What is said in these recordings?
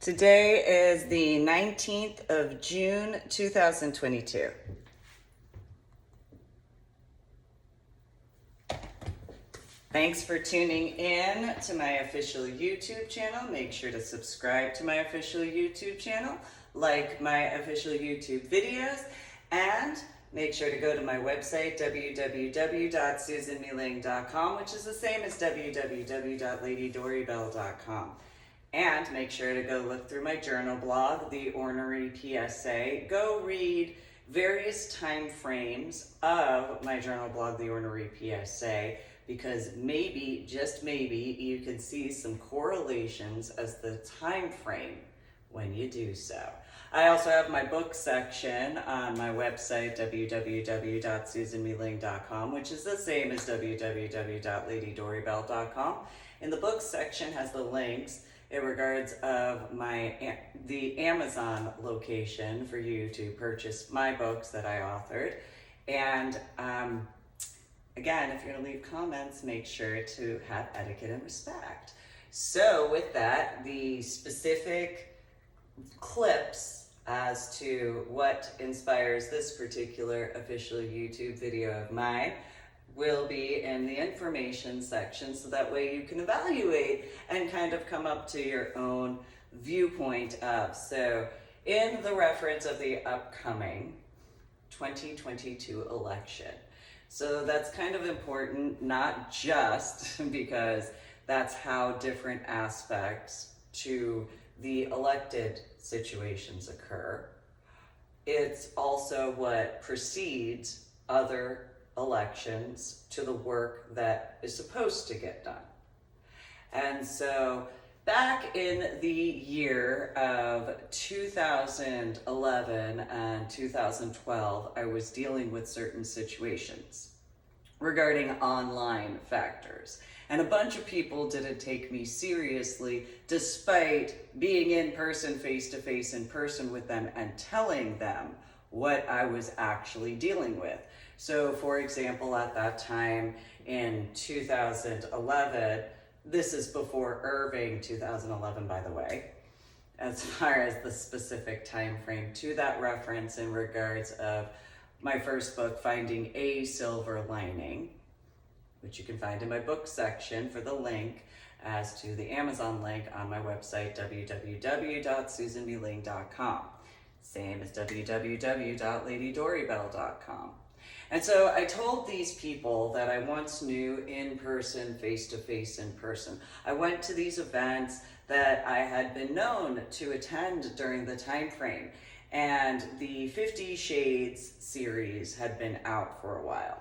Today is the 19th of June, 2022. Thanks for tuning in to my official YouTube channel. Make sure to subscribe to my official YouTube channel, like my official YouTube videos, and make sure to go to my website, www.susanmealing.com, which is the same as www.ladydoribelle.com. And make sure to go look through my journal blog, The Ornery PSA. Go read various time frames of my journal blog, The Ornery PSA, because maybe, just maybe, you can see some correlations as the time frame when you do so. I also have my book section on my website, www.susanmealing.com, which is the same as www.ladydoribelle.com. And the book section has the links in regards of the Amazon location for you to purchase my books that I authored. And again, if you're gonna leave comments, make sure to have etiquette and respect. So with that, the specific clips as to what inspires this particular official YouTube video of mine will be in the information section, so that way you can evaluate and kind of come up to your own viewpoint of. So in the reference of the upcoming 2022 election. So that's kind of important, not just because that's how different aspects to the elected situations occur. It's also what precedes other elections to the work that is supposed to get done. And so back in the year of 2011 and 2012, I was dealing with certain situations regarding online factors. And a bunch of people didn't take me seriously despite being in person, face-to-face in person with them and telling them what I was actually dealing with. So for example, at that time in 2011, this is before Irving 2011, by the way, as far as the specific time frame to that reference in regards of my first book, Finding a Silver Lining, which you can find in my book section for the link as to the Amazon link on my website, www.susanmealing.com. Same as www.ladydoribelle.com. And so I told these people that I once knew in person, face-to-face in person. I went to these events that I had been known to attend during the time frame. And the 50 Shades series had been out for a while.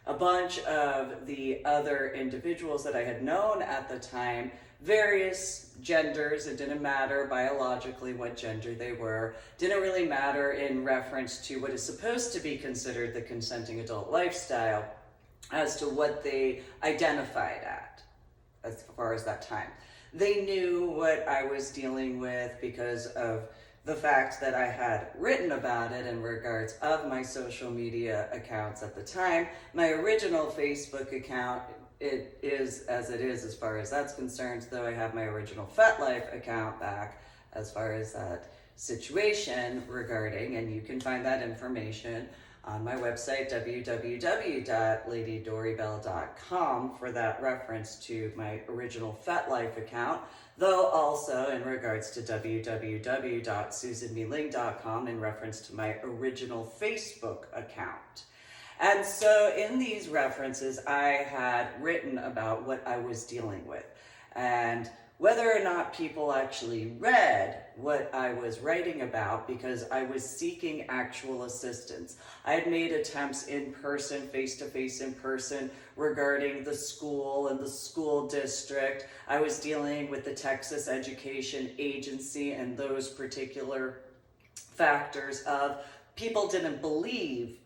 A bunch of the other individuals that I had known at the time, various genders, it didn't matter biologically what gender they were, didn't really matter in reference to what is supposed to be considered the consenting adult lifestyle as to what they identified at as far as that time. They knew what I was dealing with because of the fact that I had written about it in regards of my social media accounts at the time. My original Facebook account, it is as it is as far as that's concerned, though I have my original FetLife account back as far as that situation regarding, and you can find that information on my website, www.ladydoribelle.com, for that reference to my original FetLife account, though also in regards to www.susanmealing.com in reference to my original Facebook account. And so in these references, I had written about what I was dealing with. And whether or not people actually read what I was writing about, because I was seeking actual assistance. I had made attempts in person, face-to-face in person, regarding the school and the school district. I was dealing with the Texas Education Agency and those particular factors of people didn't believe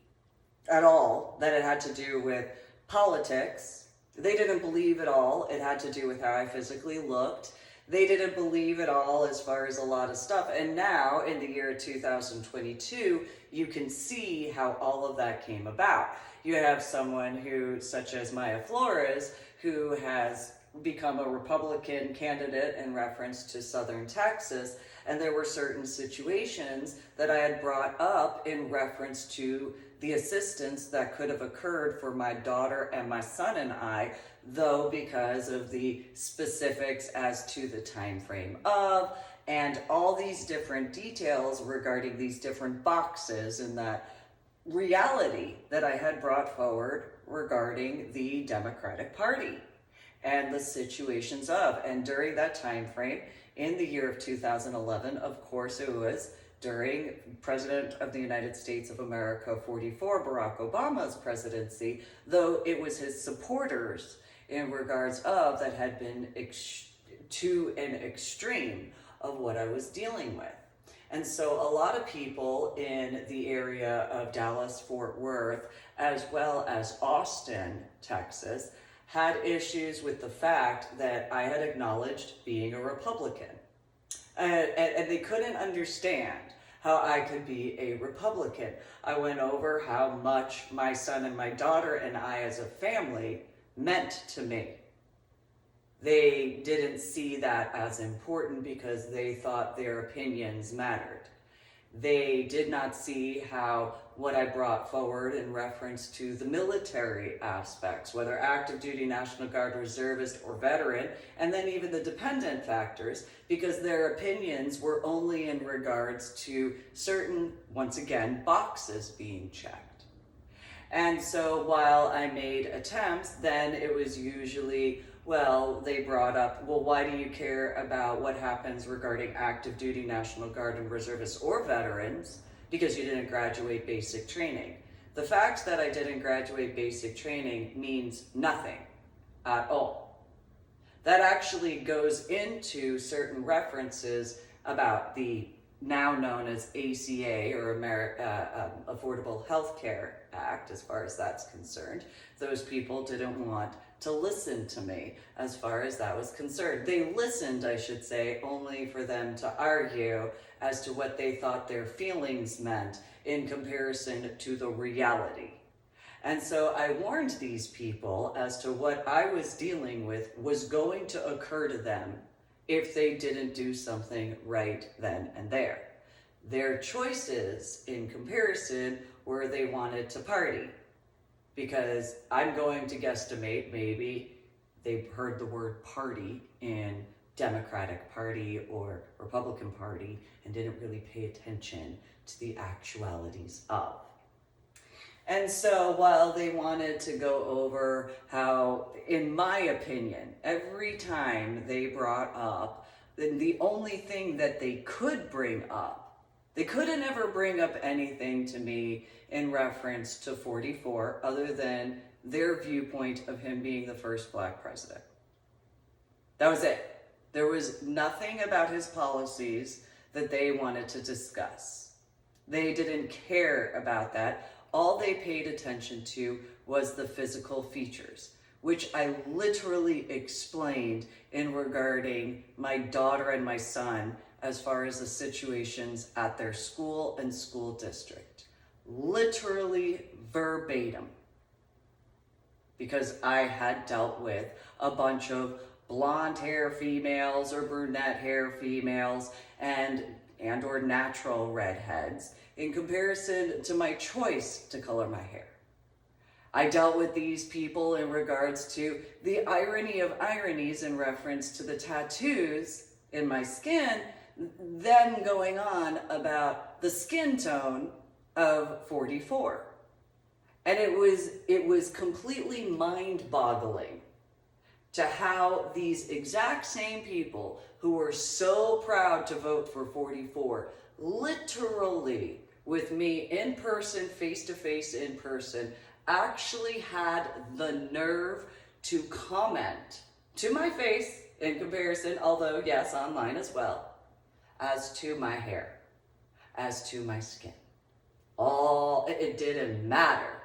at all that it had to do with politics. They didn't believe at all it had to do with how I physically looked. They didn't believe at all as far as a lot of stuff. And now, in the year 2022, you can see how all of that came about. You have someone who, such as Maya Flores, who has become a Republican candidate in reference to Southern Texas, and there were certain situations that I had brought up in reference to the assistance that could have occurred for my daughter and my son and I, though because of the specifics as to the time frame of, and all these different details regarding these different boxes and that reality that I had brought forward regarding the Democratic Party and the situations of. And during that time frame, in the year of 2011, of course it was during President of the United States of America 44, Barack Obama's presidency, though it was his supporters in regards of that had been to an extreme of what I was dealing with. And so a lot of people in the area of Dallas, Fort Worth, as well as Austin, Texas, had issues with the fact that I had acknowledged being a Republican. And they couldn't understand how I could be a Republican. I went over how much my son and my daughter and I as a family meant to me. They didn't see that as important because they thought their opinions mattered. They did not see how what I brought forward in reference to the military aspects, whether active duty, National Guard, reservist, or veteran, and then even the dependent factors, because their opinions were only in regards to certain, once again, boxes being checked. And so while I made attempts, then it was usually, well, they brought up, well, why do you care about what happens regarding active duty, National Guard, and reservists or veterans? Because you didn't graduate basic training. The fact that I didn't graduate basic training means nothing at all. That actually goes into certain references about the now known as ACA, or Affordable Health Care Act, as far as that's concerned. Those people didn't want to listen to me as far as that was concerned. They listened, I should say, only for them to argue as to what they thought their feelings meant in comparison to the reality. And so I warned these people as to what I was dealing with was going to occur to them if they didn't do something right then and there. Their choices in comparison were they wanted to party, because I'm going to guesstimate maybe they heard the word party in Democratic Party or Republican Party and didn't really pay attention to the actualities of. And so while they wanted to go over how, in my opinion, every time they brought up, then the only thing that they could bring up, they couldn't ever bring up anything to me in reference to 44 other than their viewpoint of him being the first Black president. That was it. There was nothing about his policies that they wanted to discuss. They didn't care about that. All they paid attention to was the physical features, which I literally explained in regarding my daughter and my son as far as the situations at their school and school district. Literally verbatim. Because I had dealt with a bunch of blonde hair females or brunette hair females and or natural redheads in comparison to my choice to color my hair. I dealt with these people in regards to the irony of ironies in reference to the tattoos in my skin, then going on about the skin tone of 44. And it was completely mind-boggling to how these exact same people who were so proud to vote for 44, literally with me in person, face-to-face in person, actually had the nerve to comment to my face in comparison, although yes, online as well, as to my hair, as to my skin. It didn't matter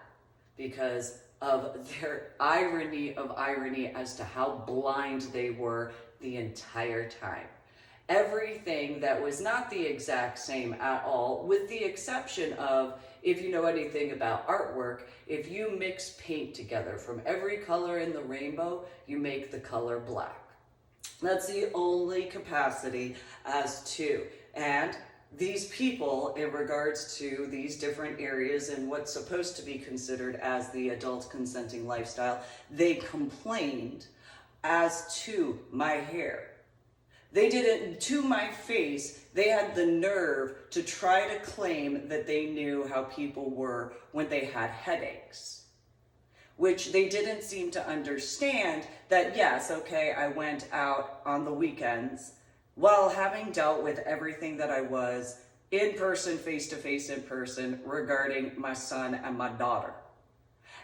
because of their irony of irony as to how blind they were the entire time. everything that was not the exact same at all, with the exception of, if you know anything about artwork, if you mix paint together from every color in the rainbow, you make the color black. That's the only capacity as to. And these people, in regards to these different areas and what's supposed to be considered as the adult consenting lifestyle, they complained as to my hair. They did it to my face. They had the nerve to try to claim that they knew how people were when they had headaches, which they didn't seem to understand that, yes, okay, I went out on the weekends while having dealt with everything that I was in person, face to face in person, regarding my son and my daughter.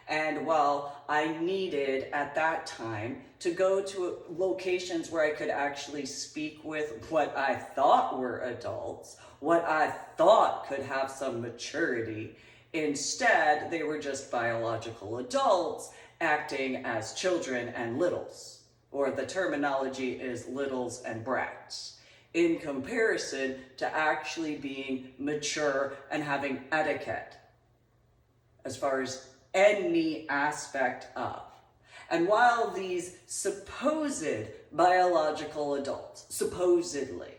And while I needed at that time to go to locations where I could actually speak with what I thought were adults, what I thought could have some maturity, instead they were just biological adults acting as children and littles, or the terminology is littles and brats, in comparison to actually being mature and having etiquette as far as any aspect of. And while these supposed biological adults, supposedly,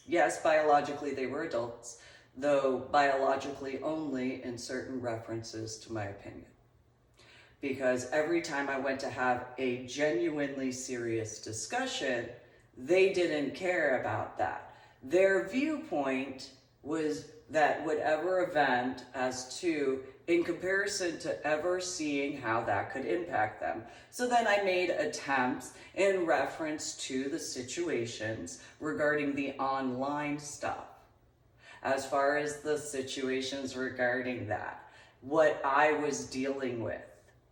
yes, biologically they were adults, though biologically only in certain references to my opinion. Because every time I went to have a genuinely serious discussion, they didn't care about that. Their viewpoint was that whatever event as to, in comparison to ever seeing how that could impact them. So then I made attempts in reference to the situations regarding the online stuff. As far as the situations regarding that, what I was dealing with,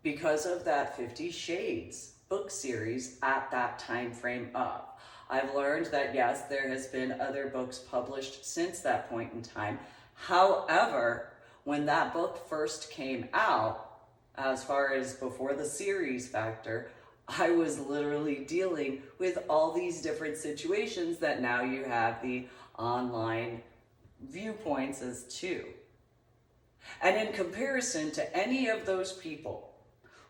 because of that 50 Shades book series at that time frame of. I've learned that yes, there has been other books published since that point in time. However, when that book first came out, as far as before the series factor, I was literally dealing with all these different situations that now you have the online viewpoints as to. And in comparison to any of those people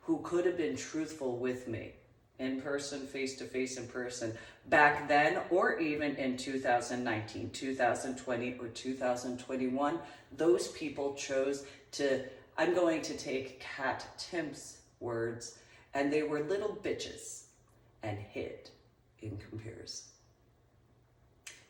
who could have been truthful with me, in person, face to face in person, back then, or even in 2019, 2020, or 2021, those people chose to, I'm going to take Kat Timp's words, and they were little bitches and hid in comparison.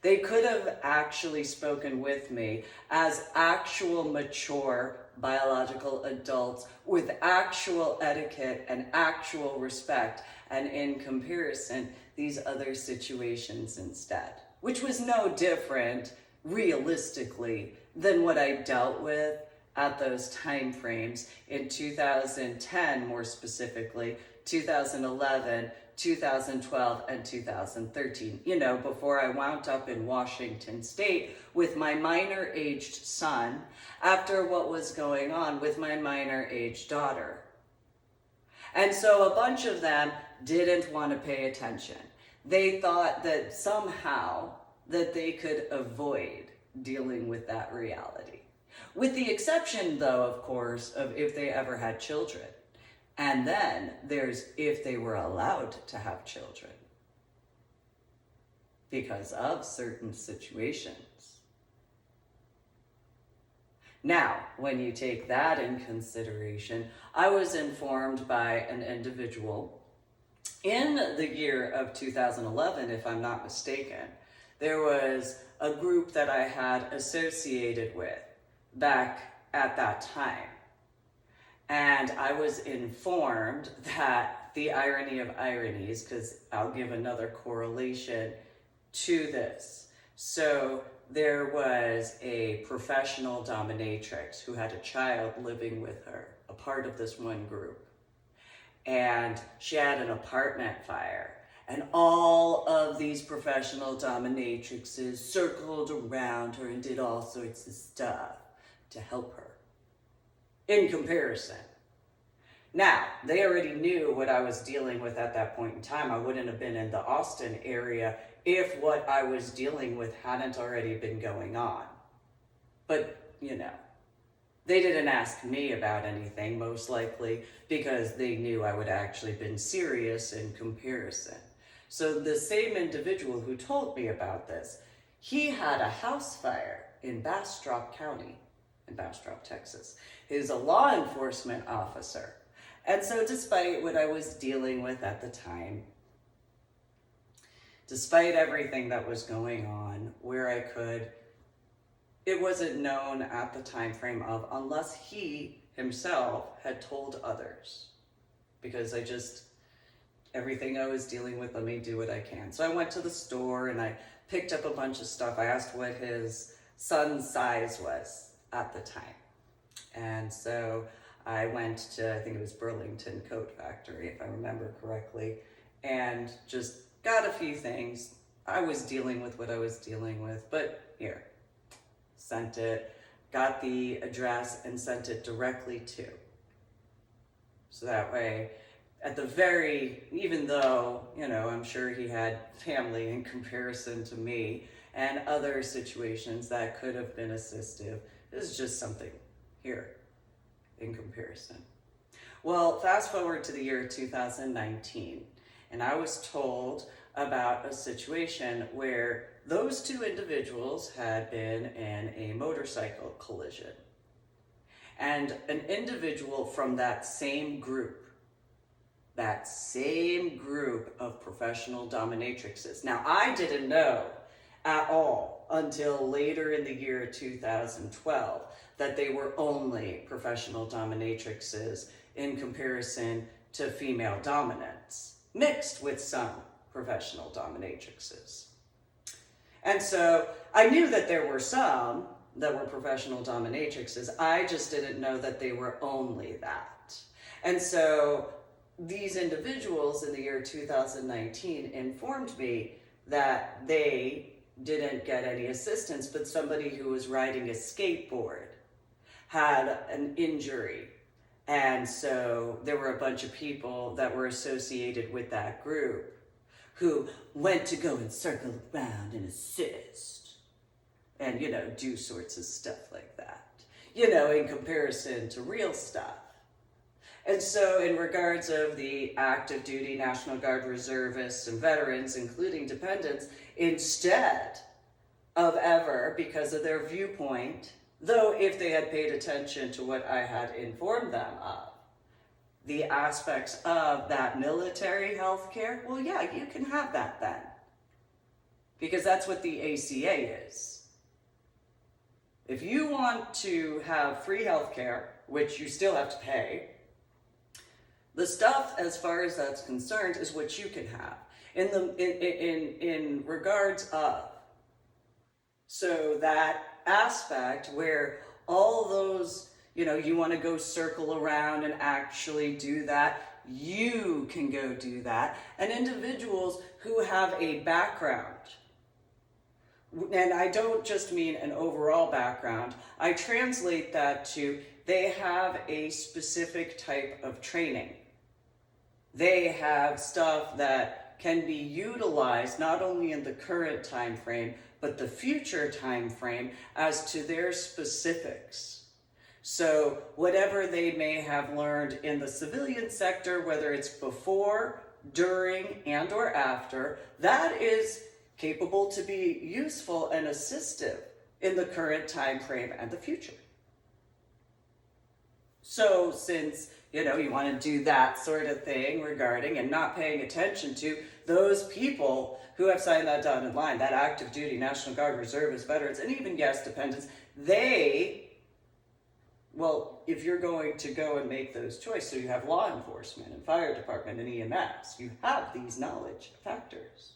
They could have actually spoken with me as actual mature biological adults with actual etiquette and actual respect, and in comparison, these other situations instead, which was no different realistically than what I dealt with at those time frames in 2010, more specifically, 2011, 2012, and 2013, before I wound up in Washington State with my minor-aged son after what was going on with my minor-aged daughter. And so a bunch of them didn't want to pay attention. They thought that somehow that they could avoid dealing with that reality. With the exception, though, of course, of if they ever had children. And then there's if they were allowed to have children because of certain situations. Now, when you take that in consideration, I was informed by an individual in the year of 2011, if I'm not mistaken. There was a group that I had associated with back at that time. And I was informed that the irony of ironies, because I'll give another correlation to this. So there was a professional dominatrix who had a child living with her, a part of this one group. And she had an apartment fire. And all of these professional dominatrixes circled around her and did all sorts of stuff to help her. In comparison. Now, they already knew what I was dealing with at that point in time. I wouldn't have been in the Austin area if what I was dealing with hadn't already been going on. But, they didn't ask me about anything, most likely, because they knew I would actually been serious in comparison. So the same individual who told me about this, he had a house fire in Bastrop County, in Bastrop, Texas. He's a law enforcement officer. And so despite what I was dealing with at the time, despite everything that was going on, where I could, it wasn't known at the time frame of, unless he himself had told others. Because everything I was dealing with, let me do what I can. So I went to the store and I picked up a bunch of stuff. I asked what his son's size was at the time. And so I went to, I think it was Burlington Coat Factory, if I remember correctly, and just got a few things. I was dealing with what I was dealing with, but here, sent it, got the address and sent it directly to. So that way, at the even though, I'm sure he had family in comparison to me and other situations that could have been assistive, this is just something here in comparison. Well, fast forward to the year 2019, and I was told about a situation where those two individuals had been in a motorcycle collision. And an individual from that same group of professional dominatrixes. Now, I didn't know at all until later in the year 2012 that they were only professional dominatrixes in comparison to female dominance, mixed with some professional dominatrixes. And so I knew that there were some that were professional dominatrixes. I just didn't know that they were only that. And so these individuals in the year 2019 informed me that they didn't get any assistance, but somebody who was riding a skateboard had an injury. And so there were a bunch of people that were associated with that group who went to go and circle around and assist and, do sorts of stuff like that, in comparison to real stuff. And so in regards of the active duty National Guard reservists and veterans, including dependents, instead of ever, because of their viewpoint, though if they had paid attention to what I had informed them of, the aspects of that military health care, well, yeah, you can have that then. Because that's what the ACA is. If you want to have free health care, which you still have to pay, the stuff, as far as that's concerned, is what you can have. In regards of, so that aspect where all those, you want to go circle around and actually do that, you can go do that. And individuals who have a background, and I don't just mean an overall background, I translate that to they have a specific type of training. They have stuff that can be utilized not only in the current time frame, but the future time frame as to their specifics. So whatever they may have learned in the civilian sector, whether it's before, during, and or after, that is capable to be useful and assistive in the current time frame and the future. So since, you want to do that sort of thing regarding and not paying attention to those people who have signed that dotted line, that active duty National Guard reservists, veterans, and even, yes, dependents, if you're going to go and make those choices, so you have law enforcement and fire department and EMS, you have these knowledge factors.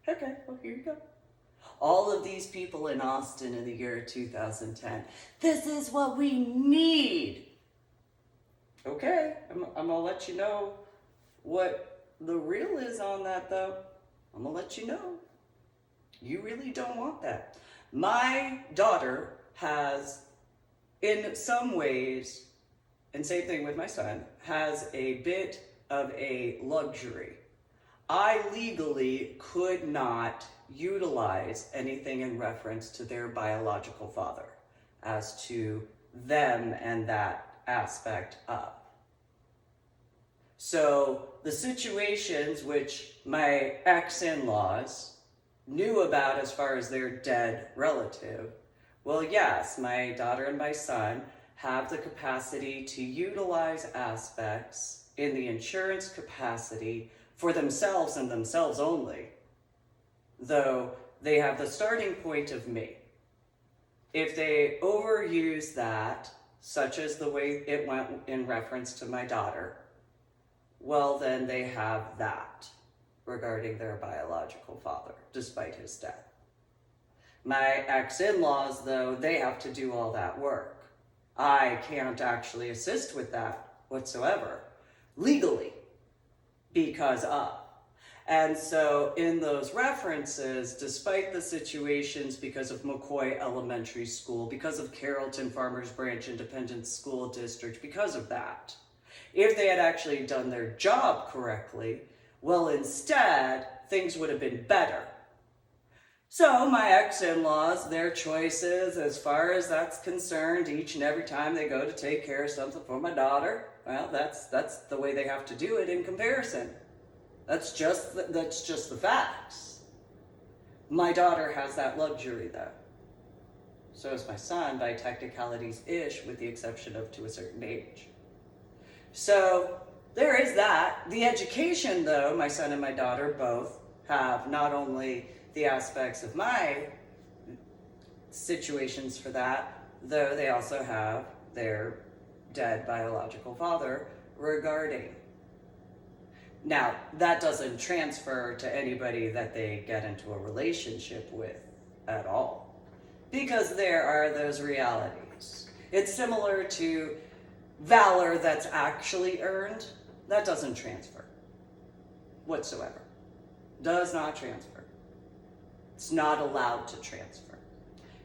Okay, well, here you go. All of these people in Austin in the year 2010, this is what we need. Okay, I'm going to let you know what the real is on that, though. I'm going to let you know. You really don't want that. My daughter has, in some ways, and same thing with my son, has a bit of a luxury. I legally could not utilize anything in reference to their biological father as to them and that aspect of. So the situations which my ex-in-laws knew about as far as their dead relative, well, yes, my daughter and my son have the capacity to utilize aspects in the insurance capacity for themselves and themselves only, though they have the starting point of me. If they overuse that, such as the way it went in reference to my daughter, well, then they have that regarding their biological father, despite his death. My ex-in-laws, though, they have to do all that work. I can't actually assist with that whatsoever, legally, because of. And so in those references, despite the situations because of McCoy Elementary School, because of Carrollton Farmers Branch Independent School District, because of that, if they had actually done their job correctly, well, instead, things would have been better. So my ex-in-laws, their choices as far as that's concerned, each and every time they go to take care of something for my daughter, well, that's the way they have to do it in comparison. That's just the facts. My daughter has that luxury, though. So is my son, by technicalities-ish, with the exception of to a certain age. So there is that. The education, though, my son and my daughter both have not only the aspects of my situations for that, though they also have their dead biological father regarding. Now, that doesn't transfer to anybody that they get into a relationship with at all, because there are those realities. It's similar to valor that's actually earned. That doesn't transfer whatsoever. Does not transfer. It's not allowed to transfer.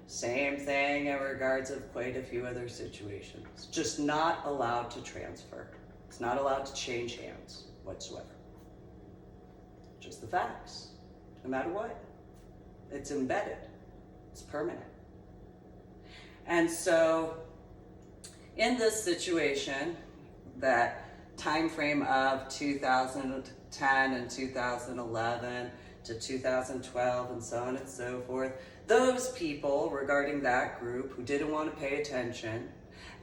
Same thing in regards of quite a few other situations. Just not allowed to transfer. It's not allowed to change hands whatsoever. Just the facts, no matter what. It's embedded. It's permanent. And so, in this situation, that time frame of 2010 and 2011 to 2012 and so on and so forth, those people regarding that group who didn't want to pay attention,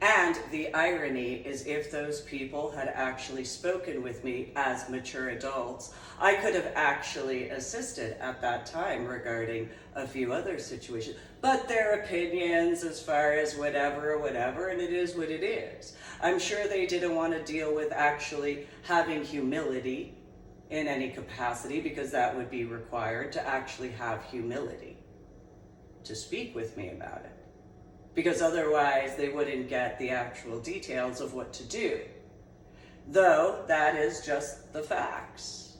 and the irony is if those people had actually spoken with me as mature adults, I could have actually assisted at that time regarding a few other situations. But their opinions as far as whatever, and it is what it is. I'm sure they didn't want to deal with actually having humility in any capacity, because that would be required to actually have humility to speak with me about it. Because otherwise they wouldn't get the actual details of what to do. Though that is just the facts.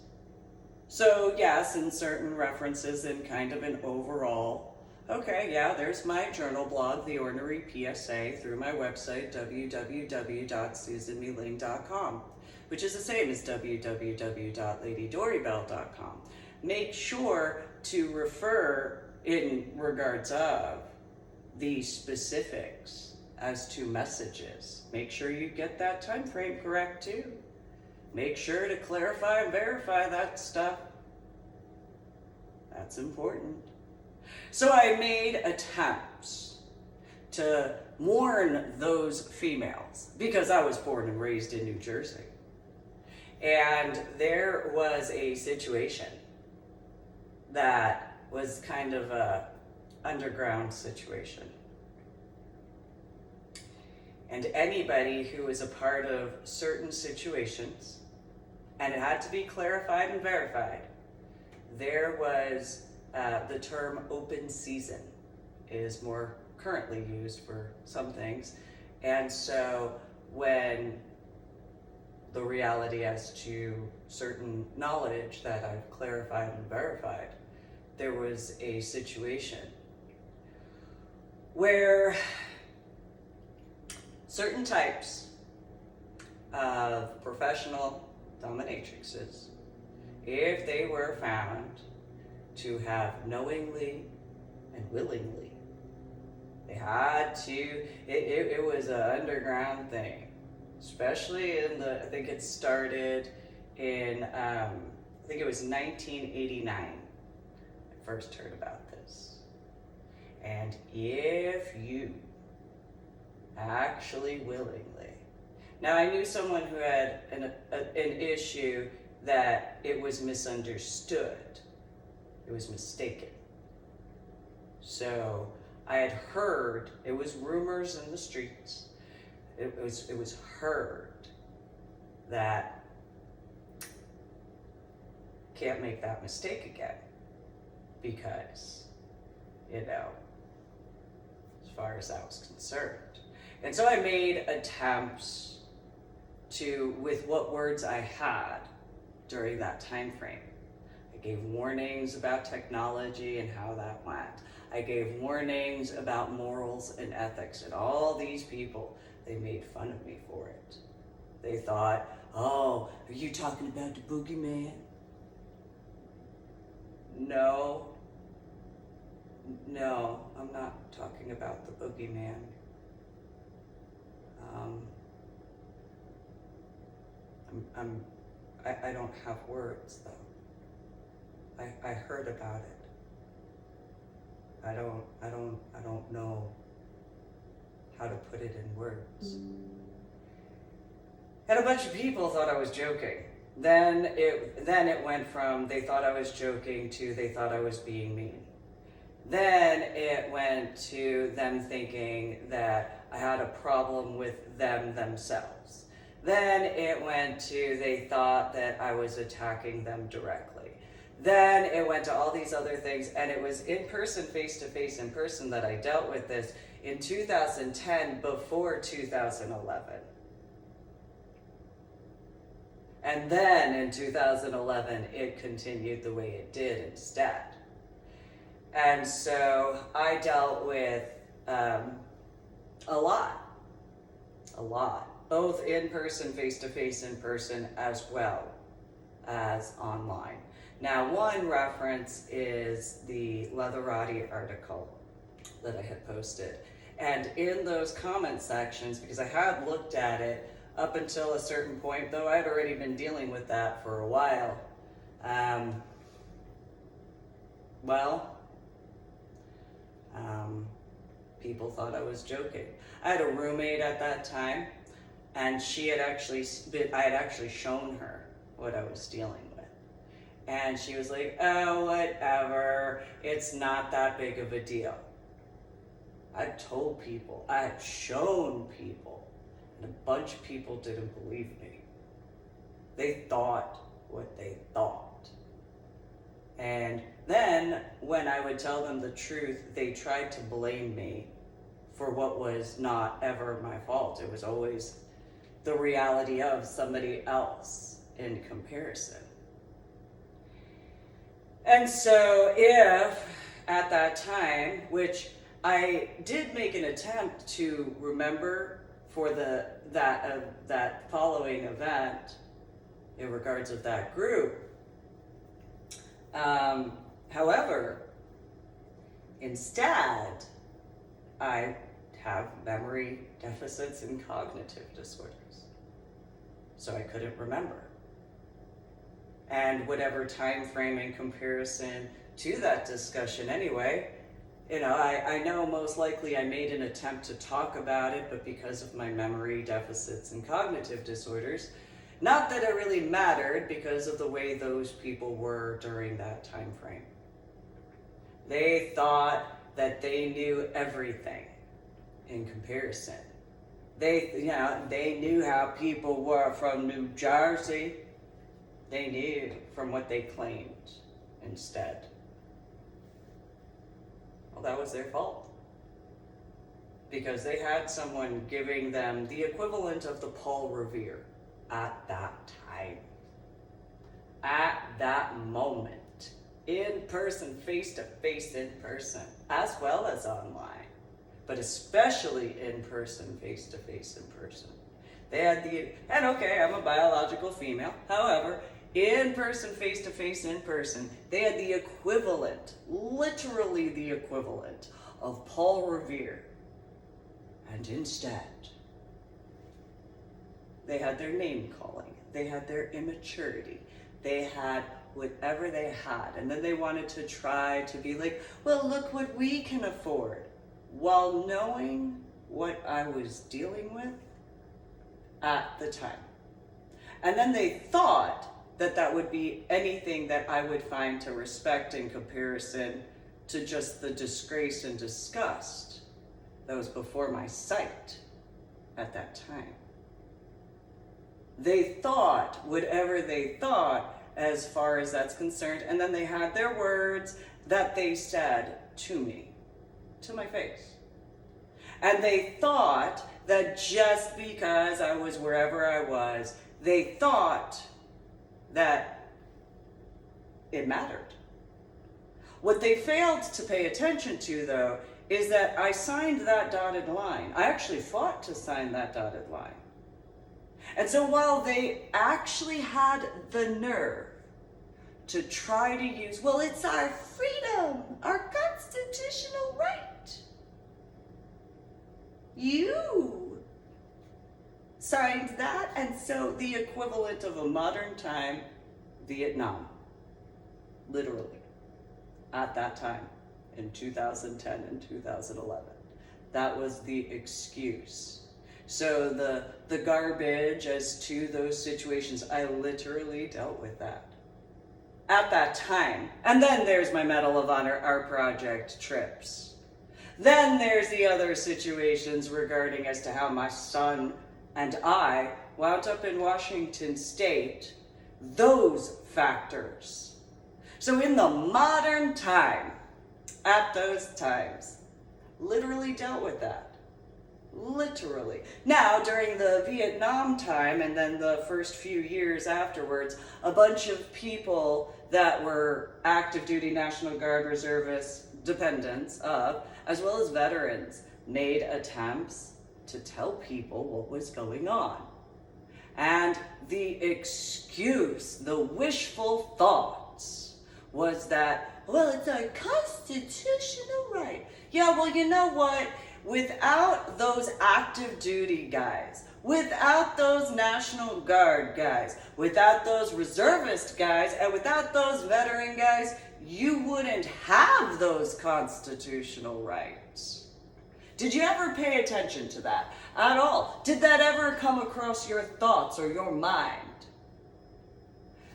So yes, in certain references in kind of an overall, okay, yeah, there's my journal blog, The Ornery PSA, through my website, www.susanmeling.com, which is the same as www.ladydoribell.com. Make sure to refer in regards of the specifics as to messages. Make sure you get that time frame correct too. Make sure to clarify and verify that stuff. That's important. So I made attempts to warn those females, because I was born and raised in New Jersey. And there was a situation that was kind of a underground situation. And anybody who was a part of certain situations, and it had to be clarified and verified, there was the term open season is more currently used for some things. And so when the reality as to certain knowledge that I've clarified and verified, there was a situation where certain types of professional dominatrixes, if they were found to have knowingly and willingly, they had to, it was an underground thing, especially in I think it started in, I think it was 1989, I first heard about this. And if you actually willingly, now I knew someone who had an issue that it was misunderstood, it was mistaken. So I had heard, it was rumors in the streets, it was heard that can't make that mistake again, because, you know, as far as I was concerned. And so I made attempts to, with what words I had during that time frame. I gave warnings about technology and how that went. I gave warnings about morals and ethics, and all these people, they made fun of me for it. They thought, oh, are you talking about the boogeyman? No, I'm not talking about the boogeyman. I don't have words though. I heard about it. I don't know how to put it in words. And a bunch of people thought I was joking. Then it went from they thought I was joking to they thought I was being mean. Then it went to them thinking that I had a problem with them themselves. Then it went to they thought that I was attacking them directly. Then it went to all these other things, and it was in person, face-to-face in person, that I dealt with this in 2010 before 2011. And then in 2011, it continued the way it did instead. And so I dealt with a lot, both in person, face-to-face in person, as well as online. Now, one reference is the Leatherati article that I had posted. And in those comment sections, because I had looked at it up until a certain point, though I had already been dealing with that for a while, people thought I was joking. I had a roommate at that time, and I had actually shown her what I was dealing with. And she was like, oh, whatever, it's not that big of a deal. I told people, I had shown people, and a bunch of people didn't believe me. They thought what they thought. And then when I would tell them the truth, they tried to blame me for what was not ever my fault. It was always the reality of somebody else in comparison. And so if at that time, which I did make an attempt to remember for that following event in regards of that group, however, instead, I have memory deficits and cognitive disorders. So I couldn't remember. And whatever time frame in comparison to that discussion anyway, I know most likely I made an attempt to talk about it, but because of my memory deficits and cognitive disorders, not that it really mattered because of the way those people were during that time frame. They thought that they knew everything in comparison. They knew how people were from New Jersey. They knew from what they claimed instead. Well, that was their fault. Because they had someone giving them the equivalent of the Paul Revere at that time. At that moment. In person, face to face in person, as well as online. But especially in person, face to face in person. They had and okay, I'm a biological female. However, in person, face to face, in person, they had the equivalent, literally the equivalent of Paul Revere. And instead, they had their name calling, they had their immaturity, they had whatever they had, and then they wanted to try to be like, well, look what we can afford, while knowing what I was dealing with at the time. And then they thought that that would be anything that I would find to respect in comparison to just the disgrace and disgust that was before my sight at that time. They thought whatever they thought as far as that's concerned, and then they had their words that they said to me, to my face. And they thought that just because I was wherever I was, they thought that it mattered. What they failed to pay attention to, though, is that I signed that dotted line. I actually fought to sign that dotted line. And so while they actually had the nerve to try to use, well, it's our freedom, our constitutional right. You signed that, and so the equivalent of a modern time Vietnam, literally, at that time in 2010 and 2011. That was the excuse. So the garbage as to those situations, I literally dealt with that at that time. And then there's my Medal of Honor Art Project trips. Then there's the other situations regarding as to how my son and I wound up in Washington State. Those factors. So in the modern time, at those times, literally dealt with that. Literally. Now, during the Vietnam time and then the first few years afterwards, a bunch of people that were active duty National Guard reservists, dependents of, as well as veterans, made attempts to tell people what was going on. And the excuse, the wishful thoughts, was that, well, it's our constitutional right. Yeah, well, you know what? Without those active duty guys, without those National Guard guys, without those reservist guys, and without those veteran guys, you wouldn't have those constitutional rights. Did you ever pay attention to that at all? Did that ever come across your thoughts or your mind?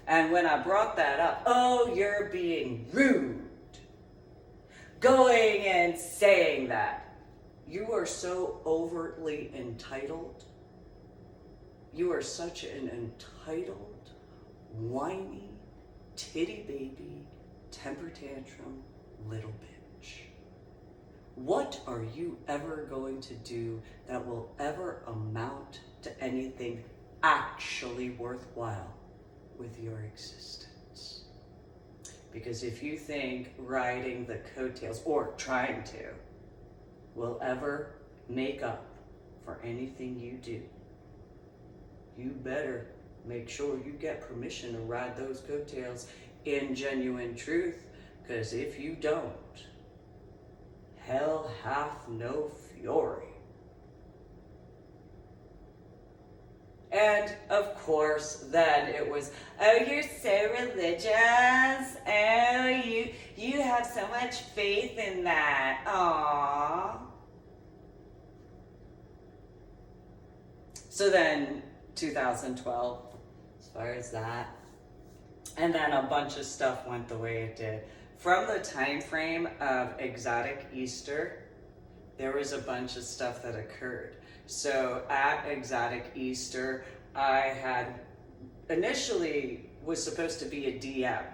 And when I brought that up, oh, you're being rude. Going and saying that. You are so overtly entitled. You are such an entitled, whiny, titty baby, temper tantrum, little bitch. What are you ever going to do that will ever amount to anything actually worthwhile with your existence? Because if you think riding the coattails, or trying to, will ever make up for anything you do, you better make sure you get permission to ride those coattails in genuine truth, because if you don't, hell hath no fury. And of course, then it was, oh, you're so religious. Oh, you have so much faith in that. Aww. So then, 2012, as far as that, and then a bunch of stuff went the way it did. From the time frame of Exotic Easter, there was a bunch of stuff that occurred. So at Exotic Easter, I had initially was supposed to be a DM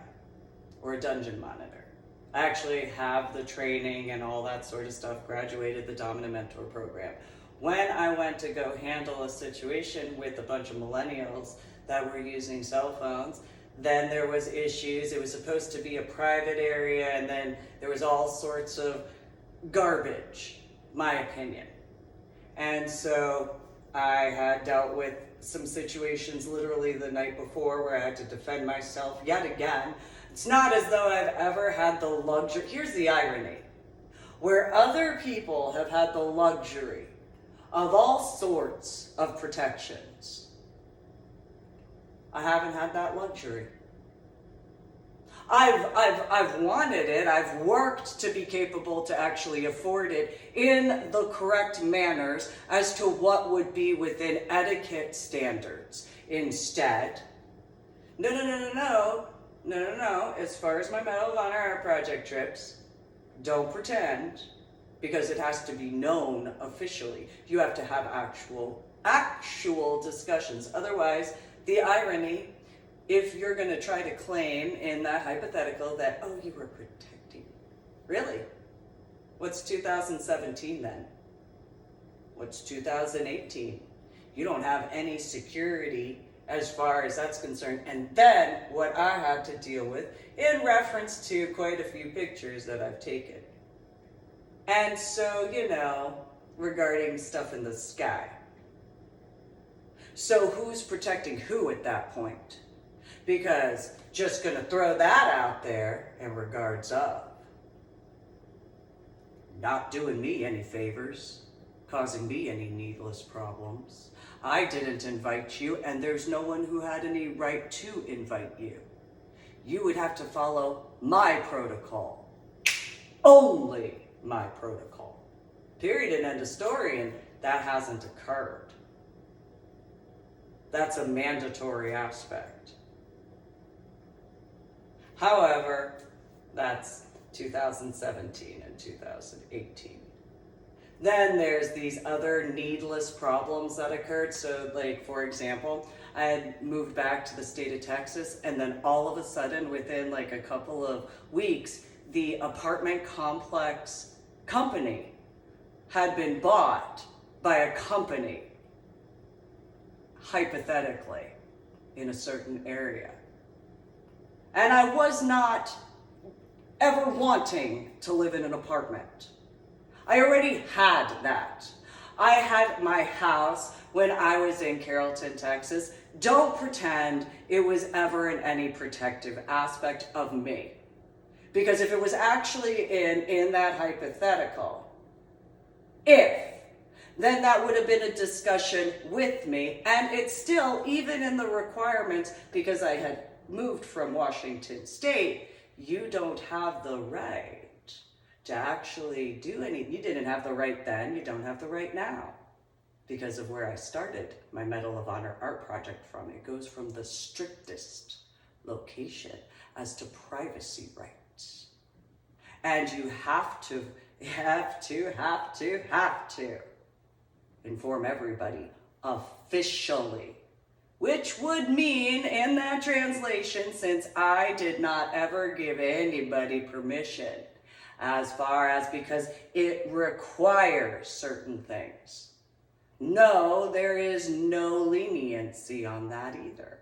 or a dungeon monitor. I actually have the training and all that sort of stuff, graduated the Dominant Mentor program. When I went to go handle a situation with a bunch of millennials that were using cell phones, then there was issues. It was supposed to be a private area, and then there was all sorts of garbage, my opinion. And so I had dealt with some situations literally the night before where I had to defend myself yet again. It's not as though I've ever had the luxury. Here's the irony. Where other people have had the luxury of all sorts of protections, I haven't had that luxury. I've wanted it. I've worked to be capable to actually afford it in the correct manners as to what would be within etiquette standards. Instead, no. As far as my Medal of Honor art project trips, don't pretend, because it has to be known officially. You have to have actual discussions. Otherwise, the irony, if you're going to try to claim in that hypothetical that, oh, you were protecting. Really? What's 2017 then? What's 2018? You don't have any security as far as that's concerned. And then what I had to deal with in reference to quite a few pictures that I've taken. And so, regarding stuff in the sky. So who's protecting who at that point? Because just going to throw that out there in regards of not doing me any favors, causing me any needless problems. I didn't invite you, and there's no one who had any right to invite you. You would have to follow my protocol. Only my protocol. Period and end of story, and that hasn't occurred. That's a mandatory aspect. However, that's 2017 and 2018. Then there's these other needless problems that occurred. So, like, for example, I had moved back to the state of Texas, and then all of a sudden, within like a couple of weeks, the apartment complex company had been bought by a company, hypothetically, in a certain area. And I was not ever wanting to live in an apartment. I already had that. I had my house when I was in Carrollton, Texas. Don't pretend it was ever in any protective aspect of me. Because if it was actually in that hypothetical, then that would have been a discussion with me. And it's still, even in the requirements, because I had moved from Washington State, you don't have the right to actually do anything. You didn't have the right then, you don't have the right now. Because of where I started my Medal of Honor art project from. It goes from the strictest location as to privacy rights. And you have to inform everybody officially. Which would mean, in that translation, since I did not ever give anybody permission, as far as because it requires certain things. No, there is no leniency on that either.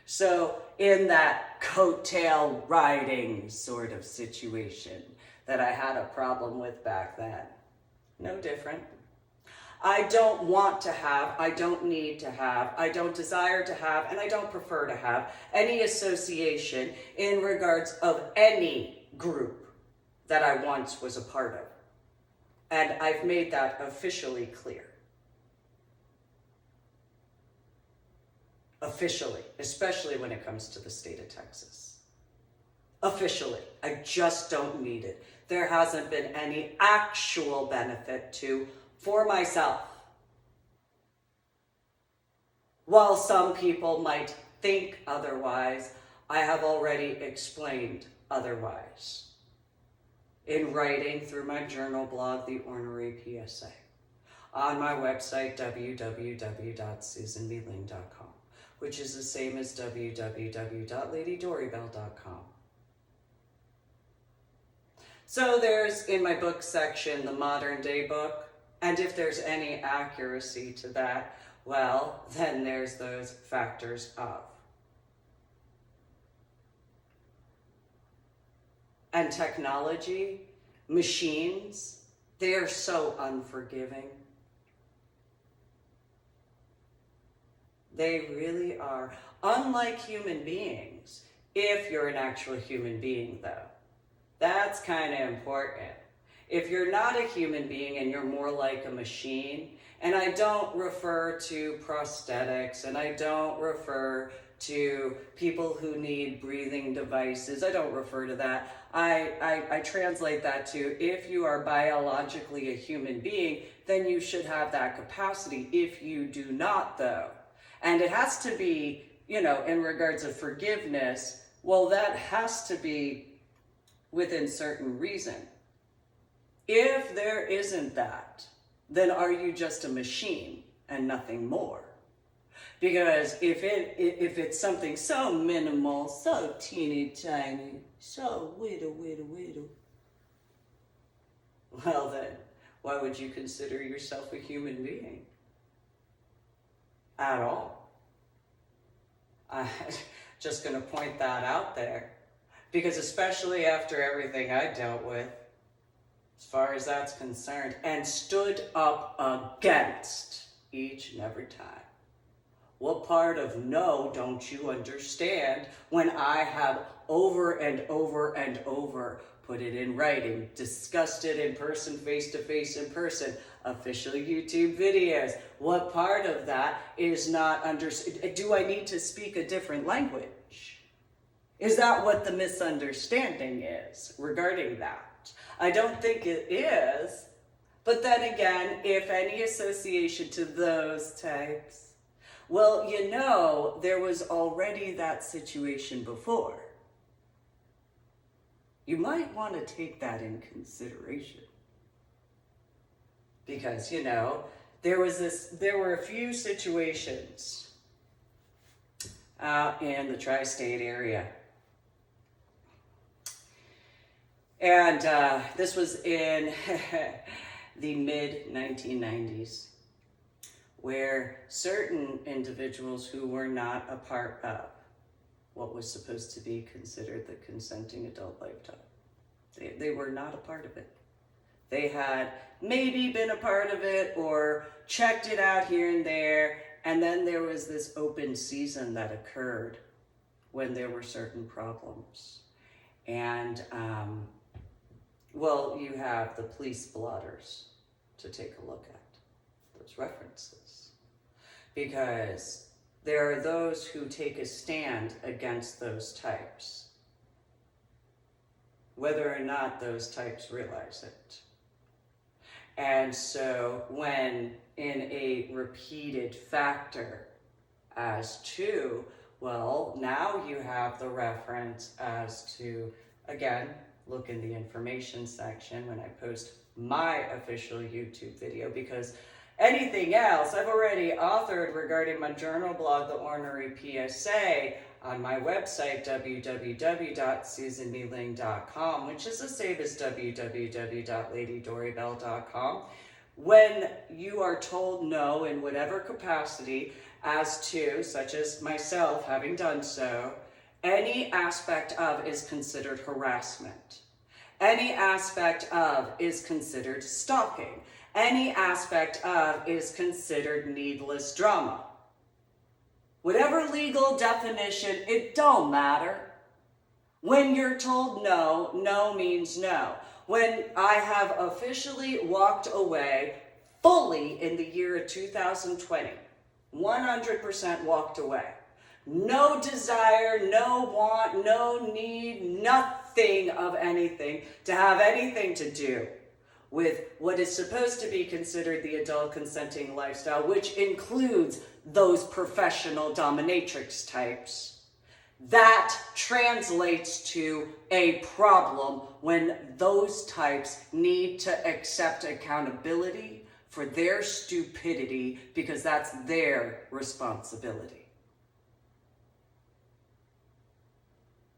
So in that coattail riding sort of situation that I had a problem with back then, no different. I don't want to have, I don't need to have, I don't desire to have, and I don't prefer to have any association in regards of any group that I once was a part of. And I've made that officially clear. Officially, especially when it comes to the state of Texas. Officially, I just don't need it. There hasn't been any actual benefit for myself. While some people might think otherwise, I have already explained otherwise in writing through my journal blog, The Ornery PSA, on my website, www.susanmeeling.com, which is the same as www.ladydoribelle.com. So there's, in my book section, the modern day book, and if there's any accuracy to that, well, then there's those factors of. And technology, machines, they are so unforgiving. They really are. Unlike human beings, if you're an actual human being, though. That's kind of important. If you're not a human being and you're more like a machine, and I don't refer to prosthetics, and I don't refer to people who need breathing devices, I don't refer to that. I translate that to, if you are biologically a human being, then you should have that capacity. If you do not, though, and it has to be, in regards of forgiveness, well, that has to be within certain reason. If there isn't that, then are you just a machine and nothing more? Because if it's something so minimal, so teeny tiny, so whittle, well then, why would you consider yourself a human being? At all. I'm just going to point that out there. Because especially after everything I dealt with, as far as that's concerned, and stood up against each and every time. What part of no don't you understand when I have over and over and over put it in writing, discussed it in person, face-to-face in person, official YouTube videos? What part of that is not understood? Do I need to speak a different language? Is that what the misunderstanding is regarding that? I don't think it is. But then again, if any association to those types, well, there was already that situation before. You might want to take that in consideration. Because, there were a few situations out in the tri-state area. And this was in the mid-1990s, where certain individuals who were not a part of what was supposed to be considered the consenting adult lifetime, they were not a part of it. They had maybe been a part of it or checked it out here and there, and then there was this open season that occurred when there were certain problems. And you have the police blotters to take a look at those references, because there are those who take a stand against those types, whether or not those types realize it. And so when in a repeated factor as to, now you have the reference as to, again, look in the information section when I post my official YouTube video, because anything else I've already authored regarding my journal blog, The Ornery PSA, on my website, www.susanmeeling.com, which is the same as www.ladydoribell.com. When you are told no in whatever capacity as to, such as myself having done so, any aspect of is considered harassment. Any aspect of is considered stalking. Any aspect of is considered needless drama. Whatever legal definition, it don't matter. When you're told no, no means no. When I have officially walked away fully in the year of 2020, 100% walked away. No desire, no want, no need, nothing of anything to have anything to do with what is supposed to be considered the adult consenting lifestyle, which includes those professional dominatrix types. That translates to a problem when those types need to accept accountability for their stupidity, because that's their responsibility.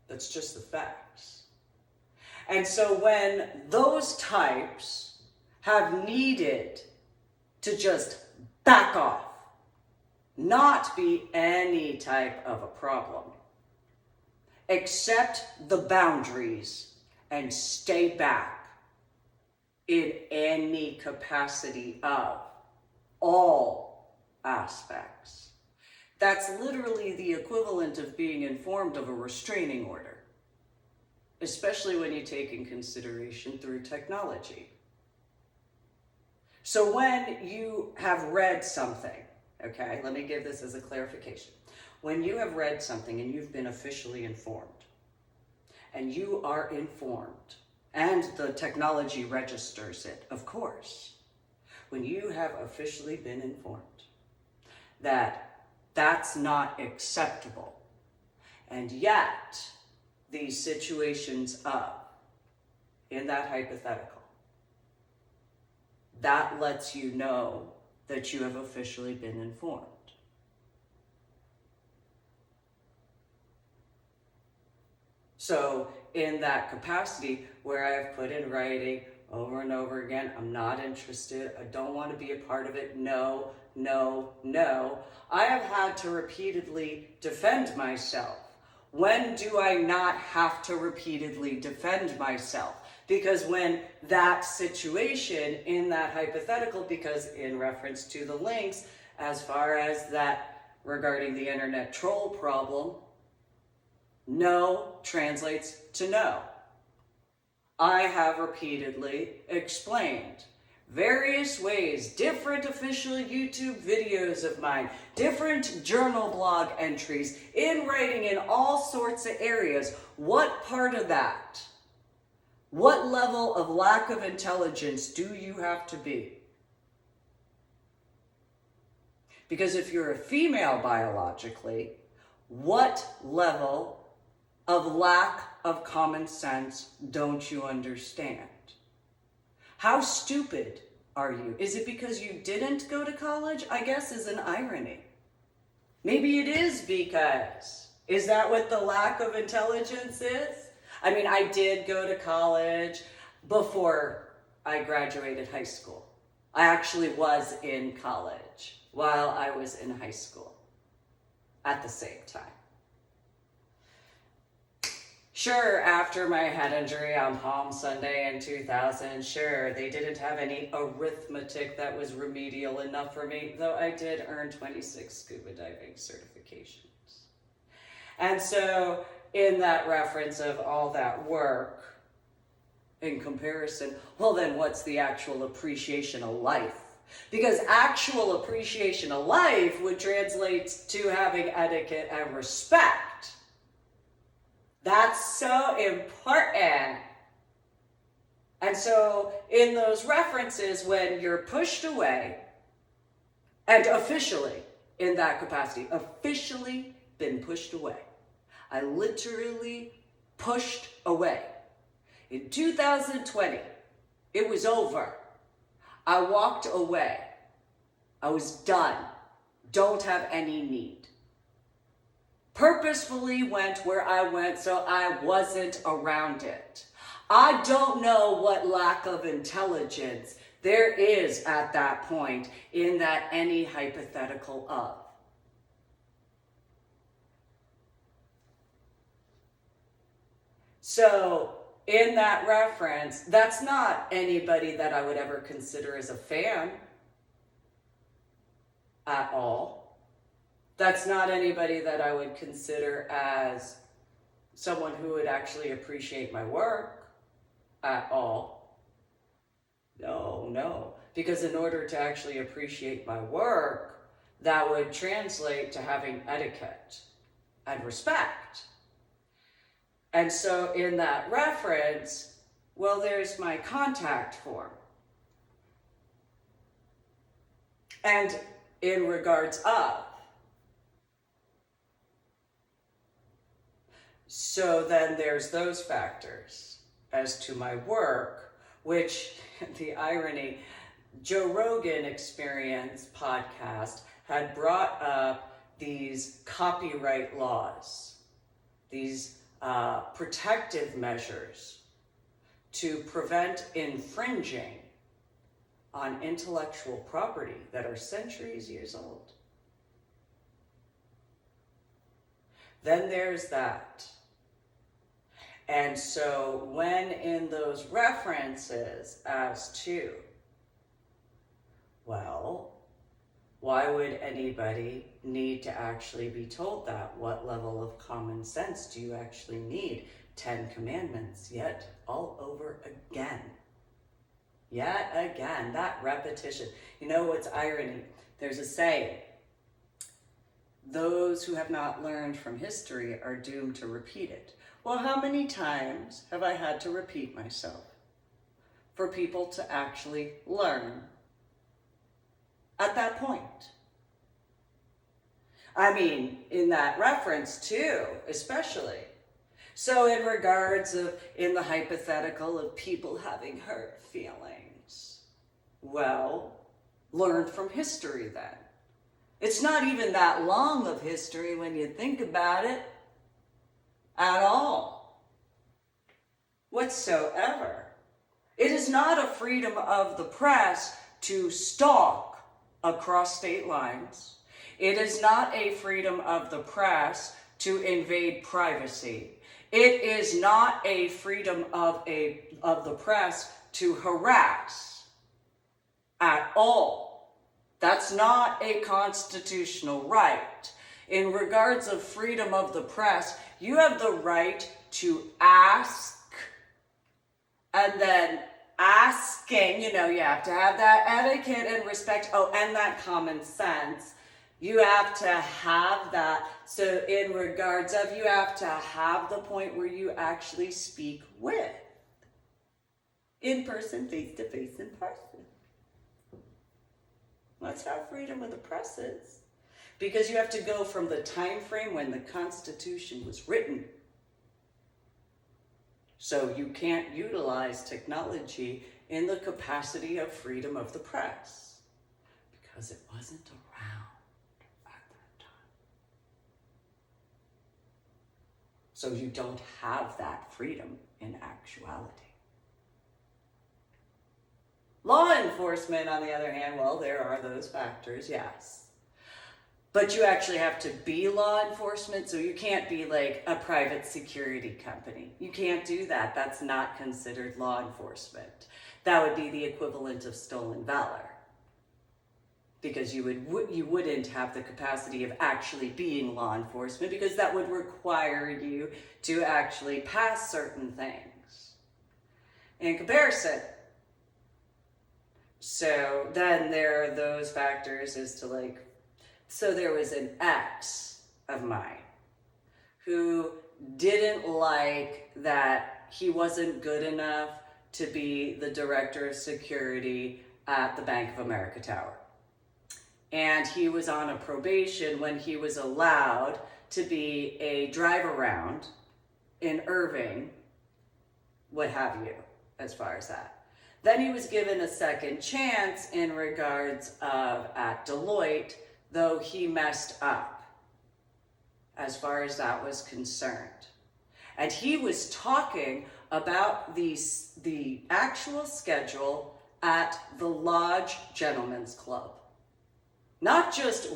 That's just the facts. And so when those types have needed to just back off, not be any type of a problem, accept the boundaries and stay back in any capacity of all aspects, That's literally the equivalent of being informed of a restraining order, especially when you take in consideration through technology. So when you have read something, okay, let me give this as a clarification. When you have read something and you've been officially informed, and you are informed, and the technology registers it, of course, when you have officially been informed that that's not acceptable, and yet these situations up in that hypothetical, that lets you know that you have officially been informed. So in that capacity where I've put in writing over and over again, I'm not interested, I don't want to be a part of it, no, no, no, I have had to repeatedly defend myself. When do I not have to repeatedly defend myself? Because when that situation in that hypothetical, because in reference to the links, as far as that regarding the internet troll problem, no translates to no. I have repeatedly explained various ways, different official YouTube videos of mine, different journal blog entries, in writing in all sorts of areas. What part of that? What level of lack of intelligence do you have to be? Because if you're a female biologically, what level of lack of common sense don't you understand? How stupid are you? Is it because you didn't go to college? I guess is an irony. Maybe it is because. Is that what the lack of intelligence is? I mean, I did go to college before I graduated high school. I actually was in college while I was in high school at the same time. Sure, after my head injury on Palm Sunday in 2000, sure, they didn't have any arithmetic that was remedial enough for me, though I did earn 26 scuba diving certifications. And so, in that reference of all that work, in comparison, well then what's the actual appreciation of life? Because actual appreciation of life would translate to having etiquette and respect. That's so important. And so in those references, when you're pushed away, and officially in that capacity, officially been pushed away. I literally pushed away. In 2020, it was over. I walked away. I was done. Don't have any need. Purposefully went where I went so I wasn't around it. I don't know what lack of intelligence there is at that point in that any hypothetical of. So in that reference, that's not anybody that I would ever consider as a fan at all. That's not anybody that I would consider as someone who would actually appreciate my work at all. No. Because in order to actually appreciate my work, that would translate to having etiquette and respect. And so in that reference, well, there's my contact form. And in regards of, so then there's those factors as to my work, which the irony, Joe Rogan Experience podcast had brought up these copyright laws, these protective measures to prevent infringing on intellectual property that are centuries years old. Then there's that. And so when in those references as to, well, Why would anybody need to actually be told that? What level of common sense do you actually need? 10 commandments, yet all over again. Yet again, that repetition. You know what's irony? There's a saying, those who have not learned from history are doomed to repeat it. Well, how many times have I had to repeat myself for people to actually learn at that point? I mean, in that reference too, especially. So in regards of, in the hypothetical of people having hurt feelings, well, learn from history then. It's not even that long of history when you think about it at all, whatsoever. It is not a freedom of the press to stalk across state lines. It is not a freedom of the press to invade privacy. It is not a freedom of the press to harass at all. That's not a constitutional right. In regards of freedom of the press, you have the right to ask, and then asking, you have to have that etiquette and respect, and that common sense. You have to have that. So in regards of, you have to have the point where you actually speak with. In person, face to face, in person. That's how freedom of the press is. Because you have to go from the time frame when the Constitution was written. So you can't utilize technology in the capacity of freedom of the press. Because it wasn't around at that time. So you don't have that freedom in actuality. Law enforcement, on the other hand, well, there are those factors, yes. But you actually have to be law enforcement, so you can't be like a private security company. You can't do that. That's not considered law enforcement. That would be the equivalent of stolen valor. Because you wouldn't have the capacity of actually being law enforcement, because that would require you to actually pass certain things. In comparison, so then there are those factors as to so there was an ex of mine who didn't like that he wasn't good enough to be the director of security at the Bank of America Tower. And he was on a probation when he was allowed to be a drive around in Irving, what have you, as far as that. Then he was given a second chance in regards of at Deloitte, though he messed up as far as that was concerned. And he was talking about the actual schedule at the Lodge Gentlemen's Club. Not just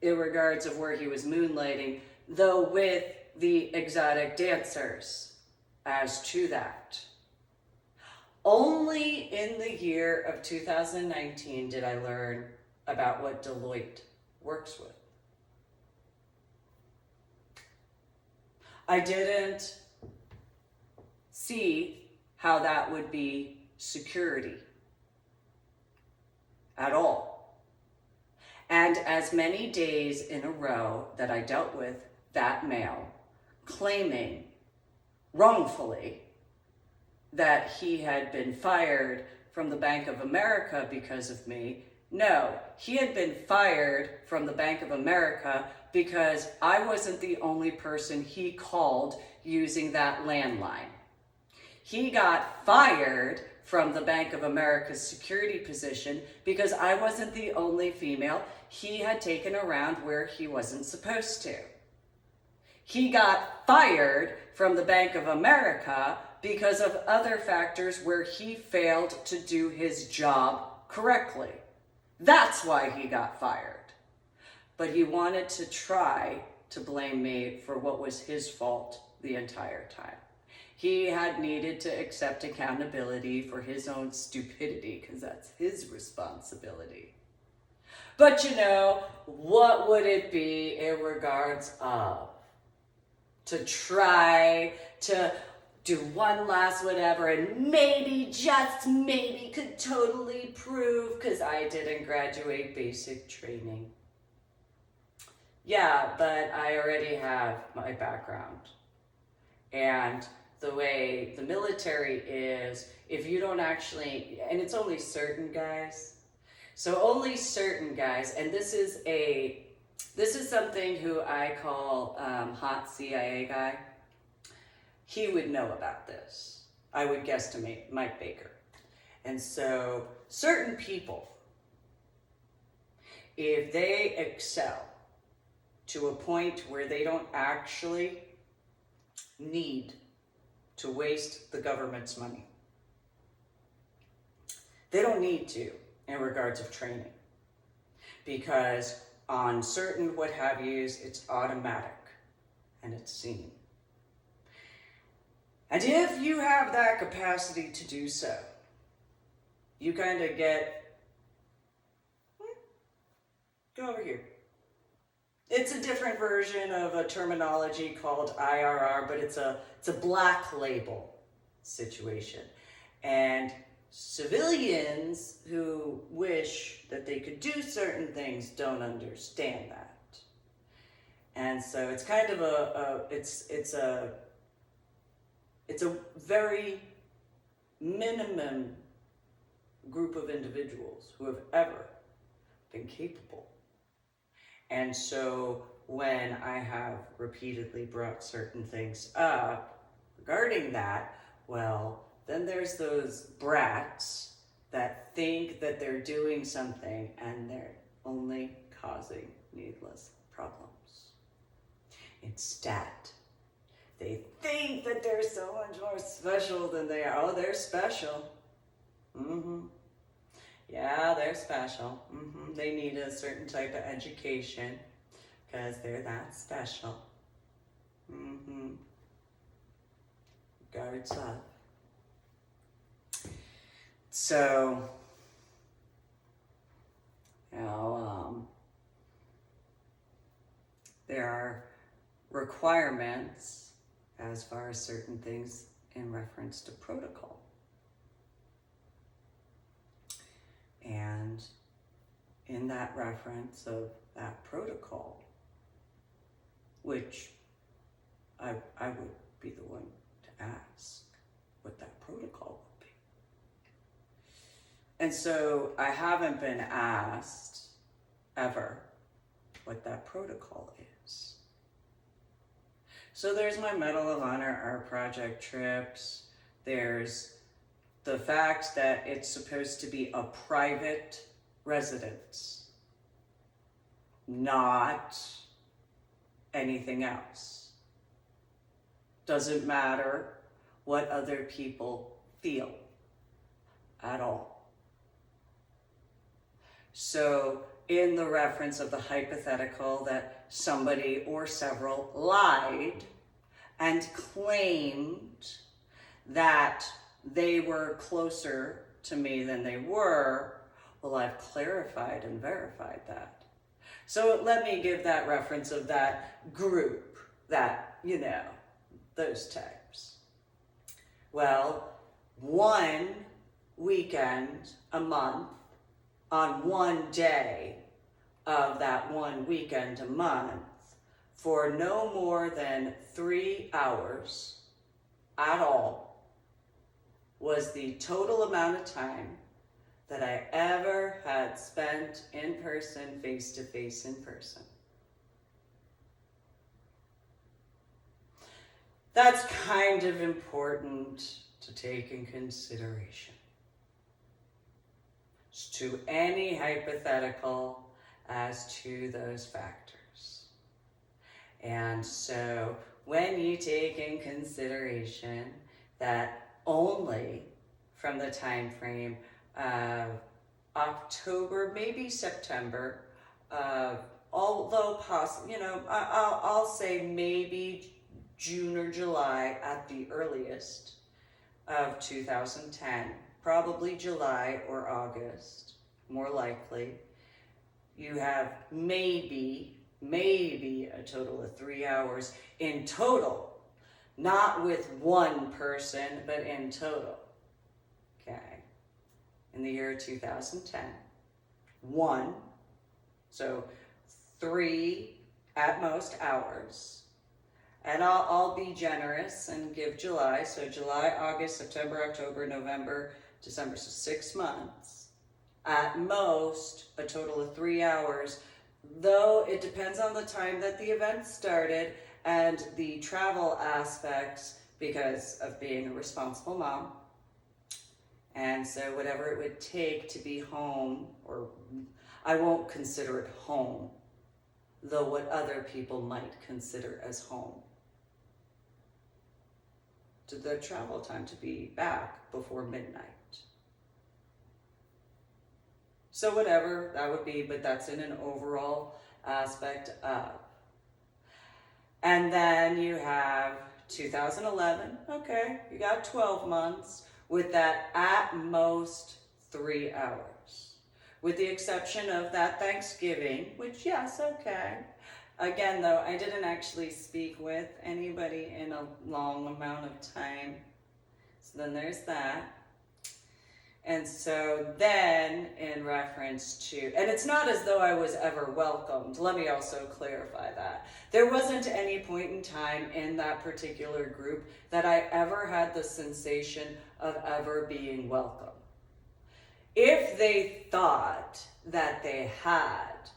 in regards of where he was moonlighting, though with the exotic dancers as to that. Only in the year of 2019 did I learn about what Deloitte works with. I didn't see how that would be security at all. And as many days in a row that I dealt with that male claiming wrongfully that he had been fired from the Bank of America because of me. No, he had been fired from the Bank of America because I wasn't the only person he called using that landline. He got fired from the Bank of America's security position because I wasn't the only female he had taken around where he wasn't supposed to. He got fired from the Bank of America because of other factors where he failed to do his job correctly. That's why he got fired. But he wanted to try to blame me for what was his fault the entire time. He had needed to accept accountability for his own stupidity because that's his responsibility. But you know, what would it be in regards of to try to do one last whatever and maybe, just maybe, could totally prove, because I didn't graduate basic training. Yeah, but I already have my background. And the way the military is, if you don't actually, and it's only certain guys, so only certain guys, and this is something who I call hot CIA guy. He would know about this. I would guesstimate Mike Baker. And so certain people, if they excel to a point where they don't actually need to waste the government's money, they don't need to in regards of training, because on certain what have yous, it's automatic and it's seen. And if you have that capacity to do so, you kind of get, go over here. It's a different version of a terminology called IRR, but it's a black label situation. And civilians who wish that they could do certain things don't understand that. And so it's kind of it's a very minimum group of individuals who have ever been capable. And so when I have repeatedly brought certain things up regarding that, well, then there's those brats that think that they're doing something and they're only causing needless problems. Instead, they think that they're so much more special than they are. Oh, they're special. Yeah, they're special. They need a certain type of education because they're that special. Guards up. So, there are requirements as far as certain things in reference to protocol. And in that reference of that protocol, which I would be the one to ask what that protocol would be. And so I haven't been asked ever what that protocol is. So there's my Medal of Honor art project trips. There's the fact that it's supposed to be a private residence, not anything else. Doesn't matter what other people feel at all. So in the reference of the hypothetical that somebody or several lied and claimed that they were closer to me than they were, well, I've clarified and verified that. So let me give that reference of that group, that, those types. Well, one weekend a month, on one day of that one weekend a month, for no more than 3 hours at all, was the total amount of time that I ever had spent in person, face-to-face in person. That's kind of important to take in consideration to any hypothetical as to those factors. And so when you take in consideration that only from the time frame of October, maybe September, although possible, I'll say maybe June or July at the earliest of 2010, probably July or August, more likely, you have maybe a total of 3 hours in total. Not with one person, but in total. Okay. In the year 2010. 1. So 3 at most hours. And I'll be generous and give July. So July, August, September, October, November, December. So 6 months. At most, a total of 3 hours. Though it depends on the time that the event started and the travel aspects because of being a responsible mom. And so whatever it would take to be home, or I won't consider it home, though what other people might consider as home. To the travel time to be back before midnight. So whatever that would be, but that's in an overall aspect of. And then you have 2011, okay, you got 12 months with that at most 3 hours. With the exception of that Thanksgiving, which yes, okay. Again though, I didn't actually speak with anybody in a long amount of time. So then there's that. And so then in reference to, and it's not as though I was ever welcomed. Let me also clarify that. There wasn't any point in time in that particular group that I ever had the sensation of ever being welcome. If they thought that they had,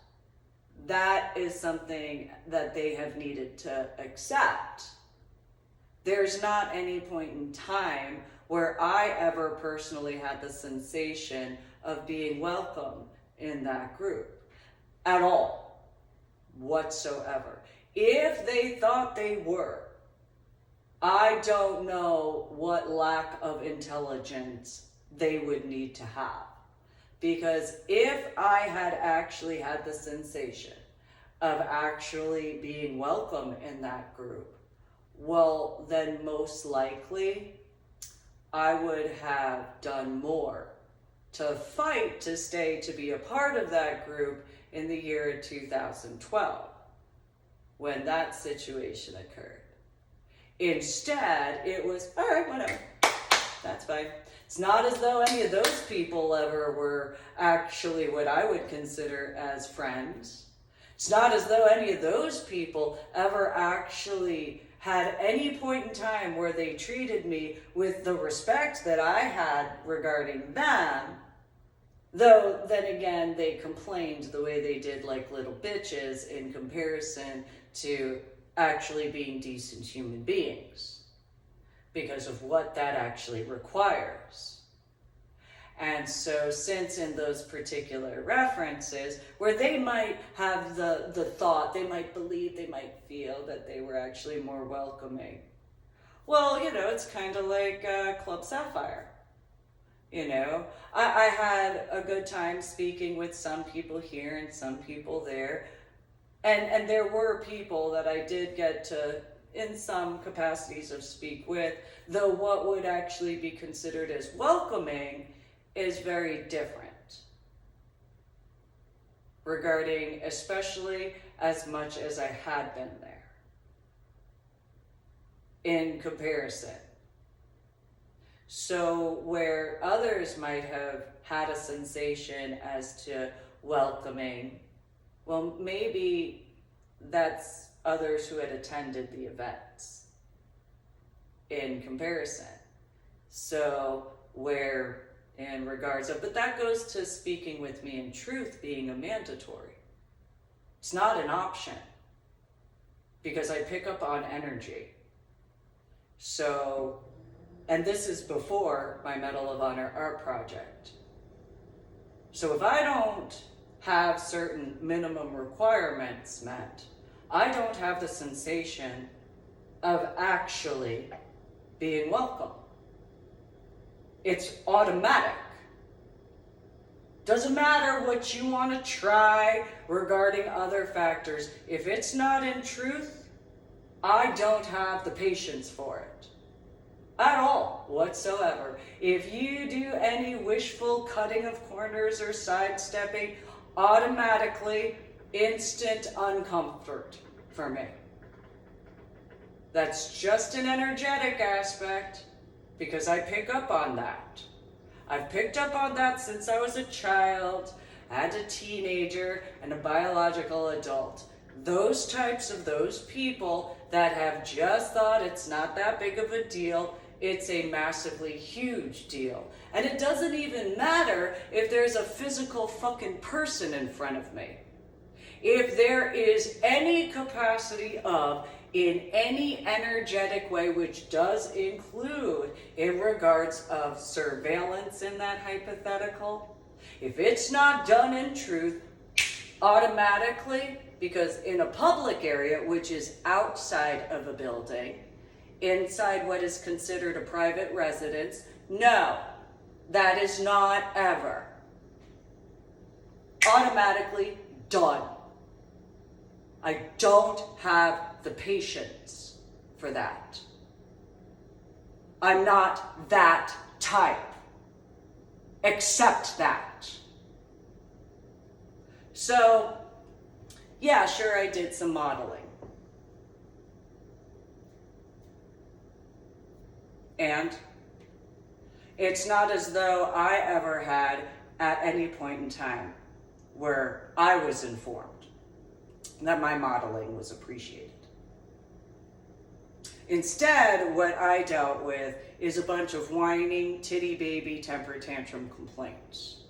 that is something that they have needed to accept. There's not any point in time where I ever personally had the sensation of being welcome in that group at all, whatsoever. If they thought they were, I don't know what lack of intelligence they would need to have. Because if I had actually had the sensation of actually being welcome in that group, well, then most likely I would have done more to fight to stay to be a part of that group in the year 2012 when that situation occurred. Instead, it was, all right, whatever, that's fine. It's not as though any of those people ever were actually what I would consider as friends. It's not as though any of those people ever actually had any point in time where they treated me with the respect that I had regarding them, though then again they complained the way they did like little bitches in comparison to actually being decent human beings because of what that actually requires. And so since in those particular references, where they might have the thought, they might believe, they might feel that they were actually more welcoming. Well, you know, it's kind of like Club Sapphire. You know, I had a good time speaking with some people here and some people there. And there were people that I did get to, in some capacities of speak with, though what would actually be considered as welcoming is very different regarding, especially as much as I had been there in comparison. So where others might have had a sensation as to welcoming, well, maybe that's others who had attended the events in comparison. So where in regards of, but that goes to speaking with me in truth being a mandatory. It's not an option because I pick up on energy. So, and this is before my Medal of Honor art project. So if I don't have certain minimum requirements met, I don't have the sensation of actually being welcome. It's automatic. Doesn't matter what you want to try regarding other factors. If it's not in truth, I don't have the patience for it. At all, whatsoever. If you do any wishful cutting of corners or sidestepping, automatically instant uncomfort for me. That's just an energetic aspect because I pick up on that. I've picked up on that since I was a child, and a teenager, and a biological adult. Those types of those people that have just thought it's not that big of a deal, it's a massively huge deal. And it doesn't even matter if there's a physical fucking person in front of me. If there is any capacity of, in any energetic way, which does include in regards of surveillance in that hypothetical, if it's not done in truth, automatically, because in a public area, which is outside of a building, inside what is considered a private residence, no, that is not ever automatically done. I don't have the patience for that. I'm not that type. Accept that. So, yeah, sure, I did some modeling. And it's not as though I ever had, at any point in time, where I was informed that my modeling was appreciated. Instead, what I dealt with is a bunch of whining, titty baby, temper tantrum complaints.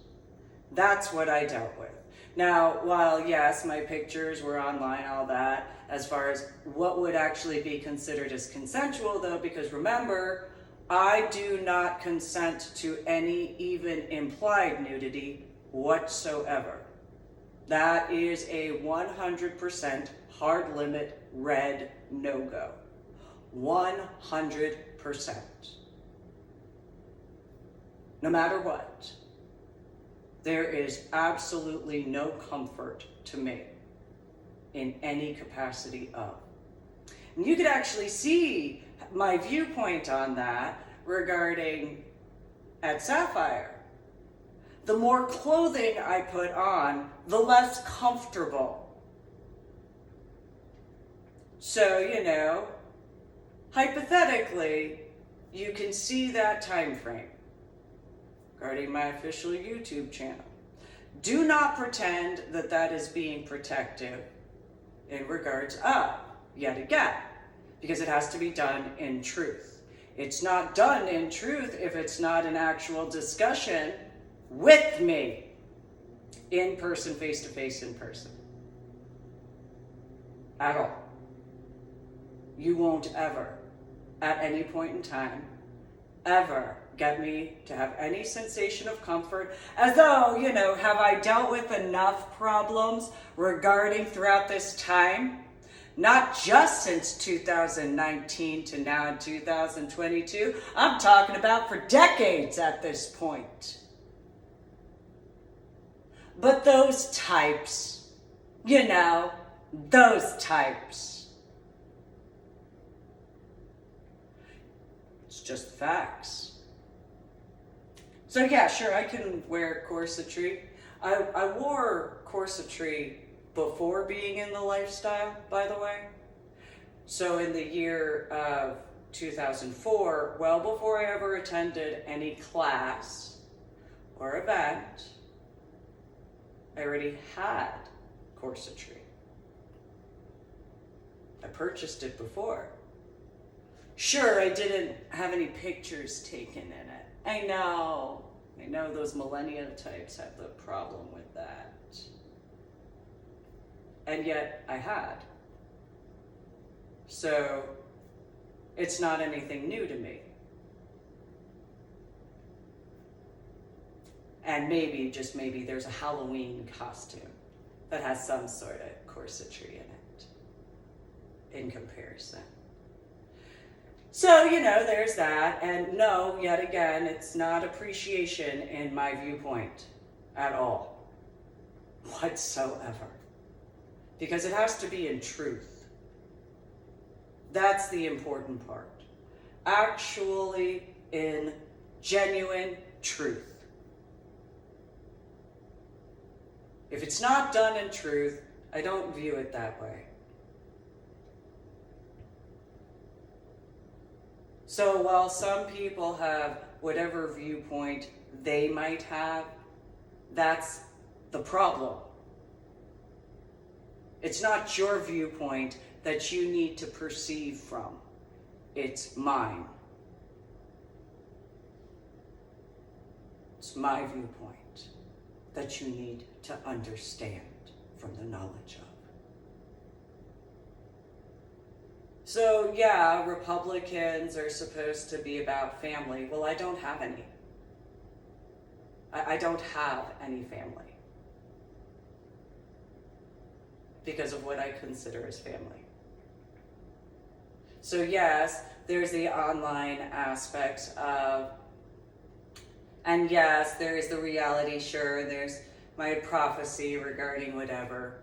That's what I dealt with. Now, while yes, my pictures were online, all that, as far as what would actually be considered as consensual though, because remember, I do not consent to any even implied nudity whatsoever. That is a 100% hard limit, red no-go. 100%. No matter what, there is absolutely no comfort to me in any capacity of. And you could actually see my viewpoint on that regarding at Sapphire. The more clothing I put on, the less comfortable. So, you know, hypothetically, you can see that time frame regarding my official YouTube channel. Do not pretend that that is being protective in regards of, yet again, because it has to be done in truth. It's not done in truth if it's not an actual discussion with me, in person, face to face, in person. At all. You won't ever, at any point in time, ever get me to have any sensation of comfort, as though, you know, have I dealt with enough problems regarding throughout this time? Not just since 2019 to now in 2022. I'm talking about for decades at this point. But those types, you know, those types. It's just facts. So yeah, sure, I can wear corsetry. I wore corsetry before being in the lifestyle, by the way. So in the year of 2004, well before I ever attended any class or event, I already had corsetry. I purchased it before. Sure, I didn't have any pictures taken in it. I know those millennial types have the problem with that. And yet I had. So it's not anything new to me. And maybe, just maybe, there's a Halloween costume that has some sort of corsetry in it, in comparison. So, you know, there's that. And no, yet again, it's not appreciation in my viewpoint at all, whatsoever. Because it has to be in truth. That's the important part. Actually in genuine truth. If it's not done in truth, I don't view it that way. So while some people have whatever viewpoint they might have, that's the problem. It's not your viewpoint that you need to perceive from. It's mine. It's my viewpoint that you need to understand from the knowledge of. So yeah, Republicans are supposed to be about family. Well, I don't have any. I don't have any family because of what I consider as family. So yes, there's the online aspects of, and yes, there is the reality, sure, there's my prophecy regarding whatever.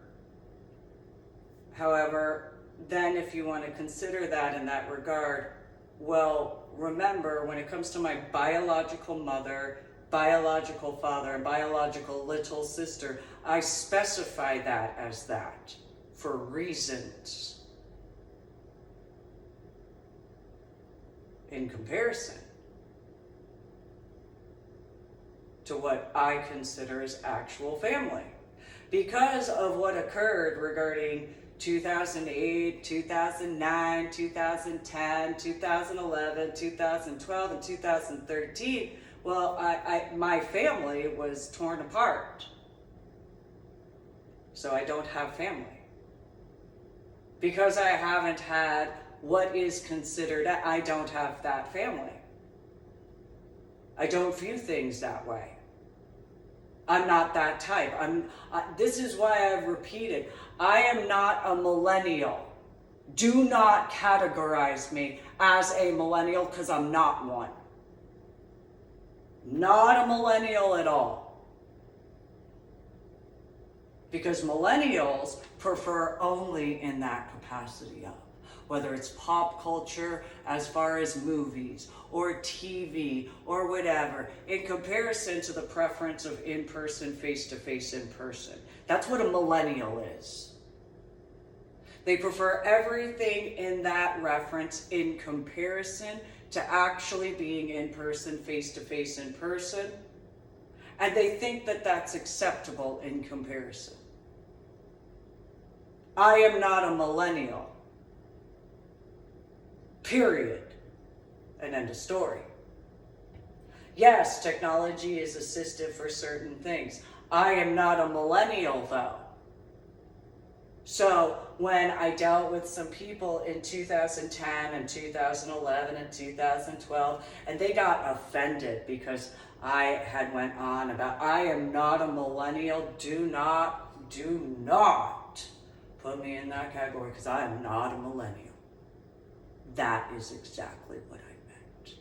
However, then if you want to consider that in that regard, well, remember, when it comes to my biological mother, biological father, and biological little sister, I specify that as that for reasons. In comparison to what I consider as actual family. Because of what occurred regarding 2008, 2009, 2010, 2011, 2012, and 2013, well, my family was torn apart. So I don't have family. Because I haven't had what is considered, I don't have that family. I don't view things that way. I'm not that type. This is why I've repeated, I am not a millennial. Do not categorize me as a millennial, because I'm not one. Not a millennial at all. Because millennials prefer only in that capacity of, whether it's pop culture as far as movies or TV or whatever, in comparison to the preference of in-person, face-to-face in-person. That's what a millennial is. They prefer everything in that reference in comparison to actually being in-person, face-to-face in-person, and they think that that's acceptable in comparison. I am not a millennial. Period. And end of story. Yes, technology is assistive for certain things. I am not a millennial though. So when I dealt with some people in 2010 and 2011 and 2012, and they got offended because I had went on about, I am not a millennial, do not put me in that category because I am not a millennial. That is exactly what I meant.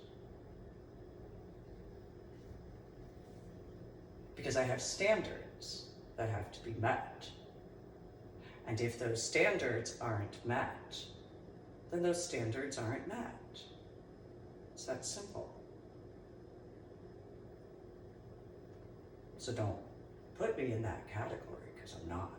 Because I have standards that have to be met. And if those standards aren't met, then those standards aren't met. It's that simple. So don't put me in that category, because I'm not.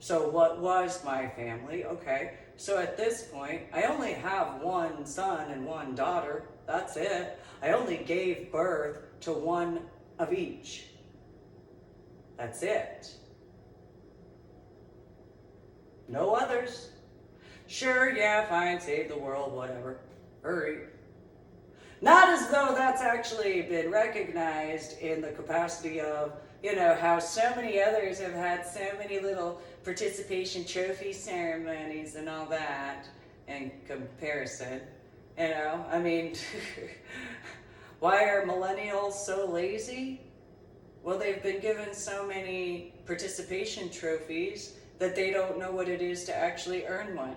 So what was my family? Okay, so at this point, I only have one son and one daughter. That's it. I only gave birth to one of each. That's it. No others. Sure, yeah, fine, save the world, whatever. Hurry. Not as though that's actually been recognized in the capacity of, how so many others have had so many little participation trophy ceremonies and all that in comparison. Why are millennials so lazy? Well, they've been given so many participation trophies that they don't know what it is to actually earn one.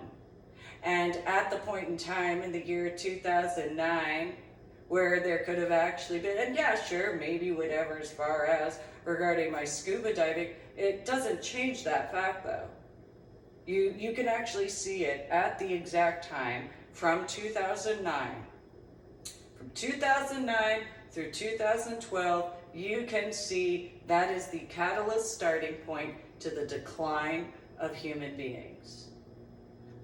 And at the point in time in the year 2009, where there could have actually been, and yeah, sure, maybe whatever as far as regarding my scuba diving, it doesn't change that fact though. You can actually see it at the exact time from 2009. From 2009 through 2012, you can see that is the catalyst starting point to the decline of human beings.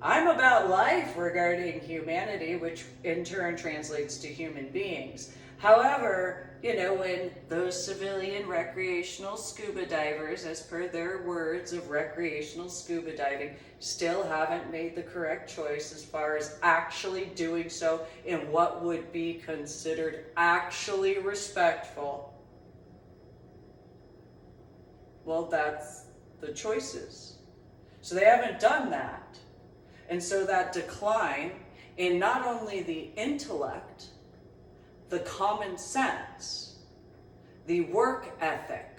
I'm about life regarding humanity, which in turn translates to human beings. However, when those civilian recreational scuba divers, as per their words of recreational scuba diving, still haven't made the correct choice as far as actually doing so in what would be considered actually respectful, well, that's the choices. So they haven't done that. And so that decline in not only the intellect, the common sense, the work ethic,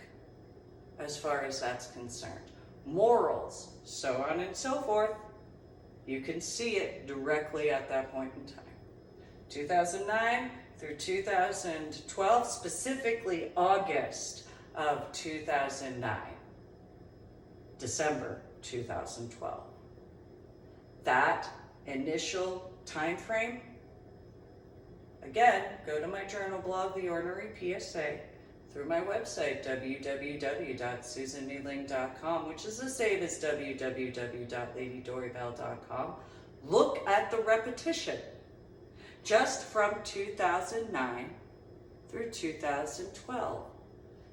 as far as that's concerned, morals, so on and so forth, you can see it directly at that point in time. 2009 through 2012, specifically August of 2009, December 2012. That initial time frame, again, go to my journal blog, The Ornery PSA, through my website, www.susanmeeling.com, which is the same as www.ladydoribelle.com. Look at the repetition, just from 2009 through 2012.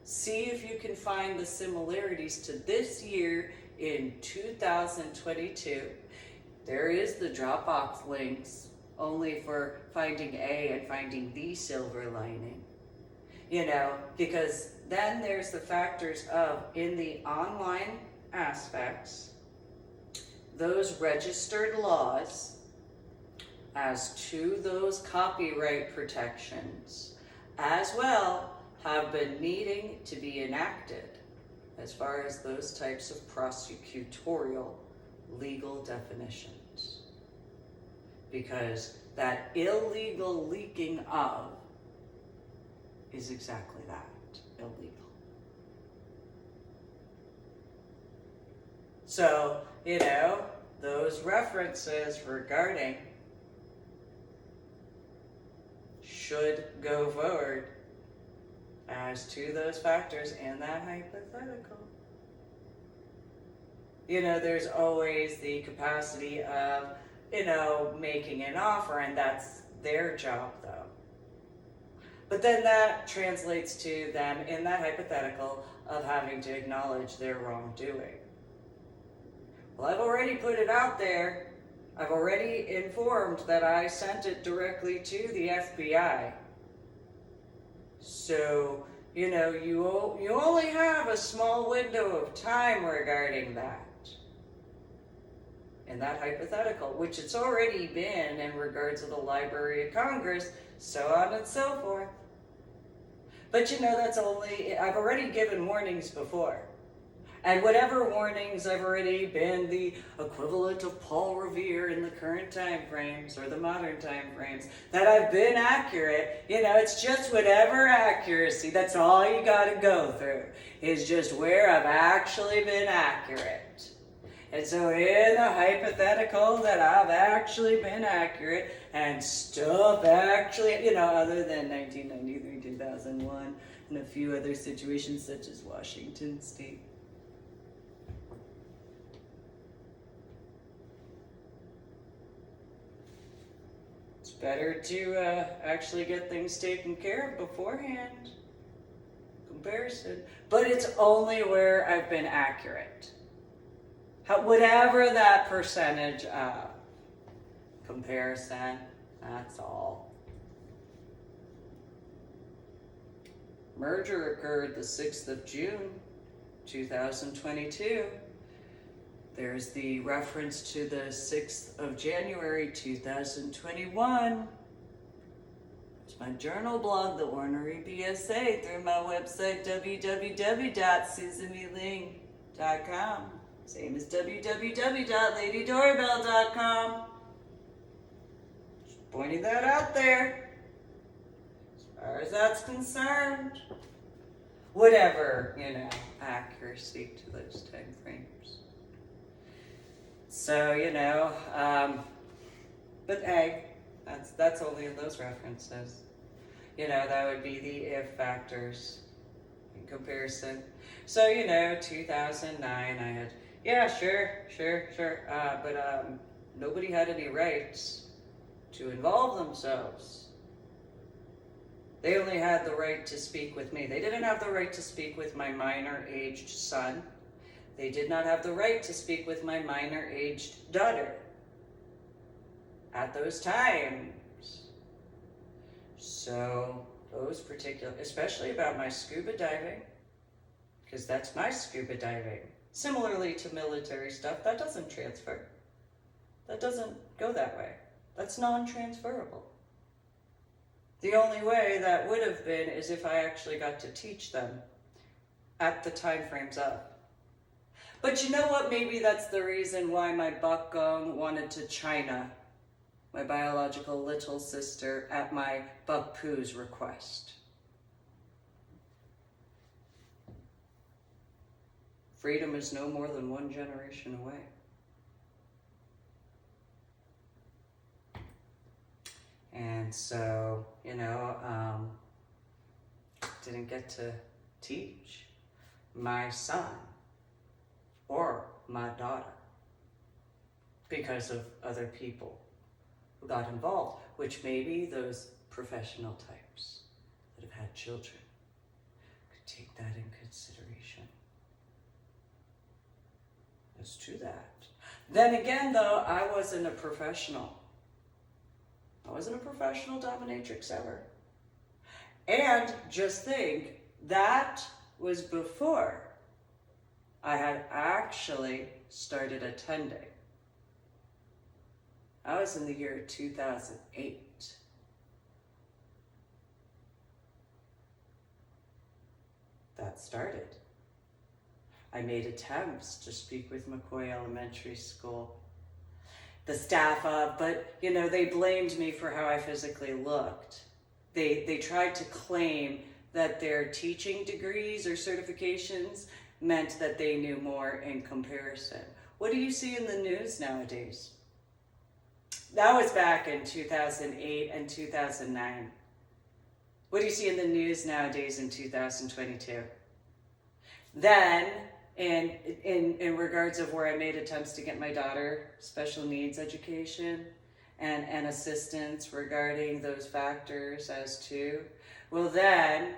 See if you can find the similarities to this year in 2022. There is the Dropbox links only for finding A and finding the silver lining. Because then there's the factors of, in the online aspects, those registered laws as to those copyright protections as well have been needing to be enacted as far as those types of prosecutorial legal definitions. Because that illegal leaking of is exactly that, illegal. So, those references regarding should go forward as to those factors in that hypothetical. There's always the capacity of, making an offer, and that's their job, though. But then that translates to them, in that hypothetical, of having to acknowledge their wrongdoing. Well, I've already put it out there. I've already informed that I sent it directly to the FBI. So, you only have a small window of time regarding that. In that hypothetical, which it's already been in regards to the Library of Congress, so on and so forth. But that's I've already given warnings before. And whatever warnings, I've already been the equivalent of Paul Revere in the current time frames, or the modern time frames, that I've been accurate. It's just whatever accuracy, that's all you gotta go through, is just where I've actually been accurate. And so in the hypothetical that I've actually been accurate, and stuff actually, other than 1993, 2001, and a few other situations such as Washington State. It's better to actually get things taken care of beforehand. Comparison. But it's only where I've been accurate. Whatever that percentage of comparison, that's all. Merger occurred the 6th of June, 2022. There's the reference to the 6th of January, 2021. There's my journal blog, The Ornery PSA, through my website, www.susanmeeling.com. Same as www.ladydoribelle.com. Just pointing that out there. As far as that's concerned. Whatever, accuracy to those time frames. So, but hey, that's only in those references. That would be the if factors in comparison. So, 2009, I had, yeah, sure, but nobody had any rights to involve themselves. They only had the right to speak with me. They didn't have the right to speak with my minor-aged son. They did not have the right to speak with my minor-aged daughter at those times. So those particular, especially about my scuba diving, because that's my scuba diving. Similarly to military stuff, that doesn't transfer. That doesn't go that way. That's non-transferable. The only way that would have been is if I actually got to teach them at the time frames up. But you know what? Maybe that's the reason why my bakgong wanted to China, my biological little sister, at my bakpu's request. Freedom is no more than one generation away. And so, didn't get to teach my son or my daughter because of other people who got involved, which maybe those professional types that have had children could take that in consideration. Let's do that. Then again, though, I wasn't a professional. I wasn't a professional dominatrix ever. And just think, that was before I had actually started attending. I was in the year 2008. That started. I made attempts to speak with McCoy Elementary School. The staff up, but they blamed me for how I physically looked. They tried to claim that their teaching degrees or certifications meant that they knew more in comparison. What do you see in the news nowadays? That was back in 2008 and 2009. What do you see in the news nowadays in 2022? Then, in regards of where I made attempts to get my daughter special needs education and assistance regarding those factors as to, well then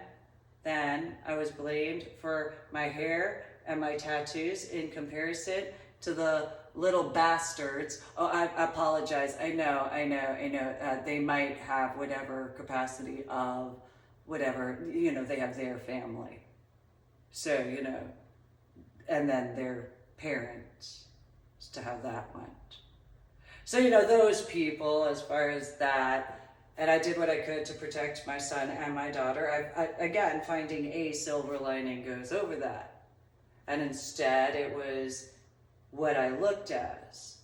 I was blamed for my hair and my tattoos in comparison to the little bastards. Oh, I apologize. I know. They might have whatever capacity of whatever, they have their family. So, and then their parents, as to how that went. So, those people, as far as that, and I did what I could to protect my son and my daughter. I again, finding a silver lining goes over that. And instead, it was what I looked as.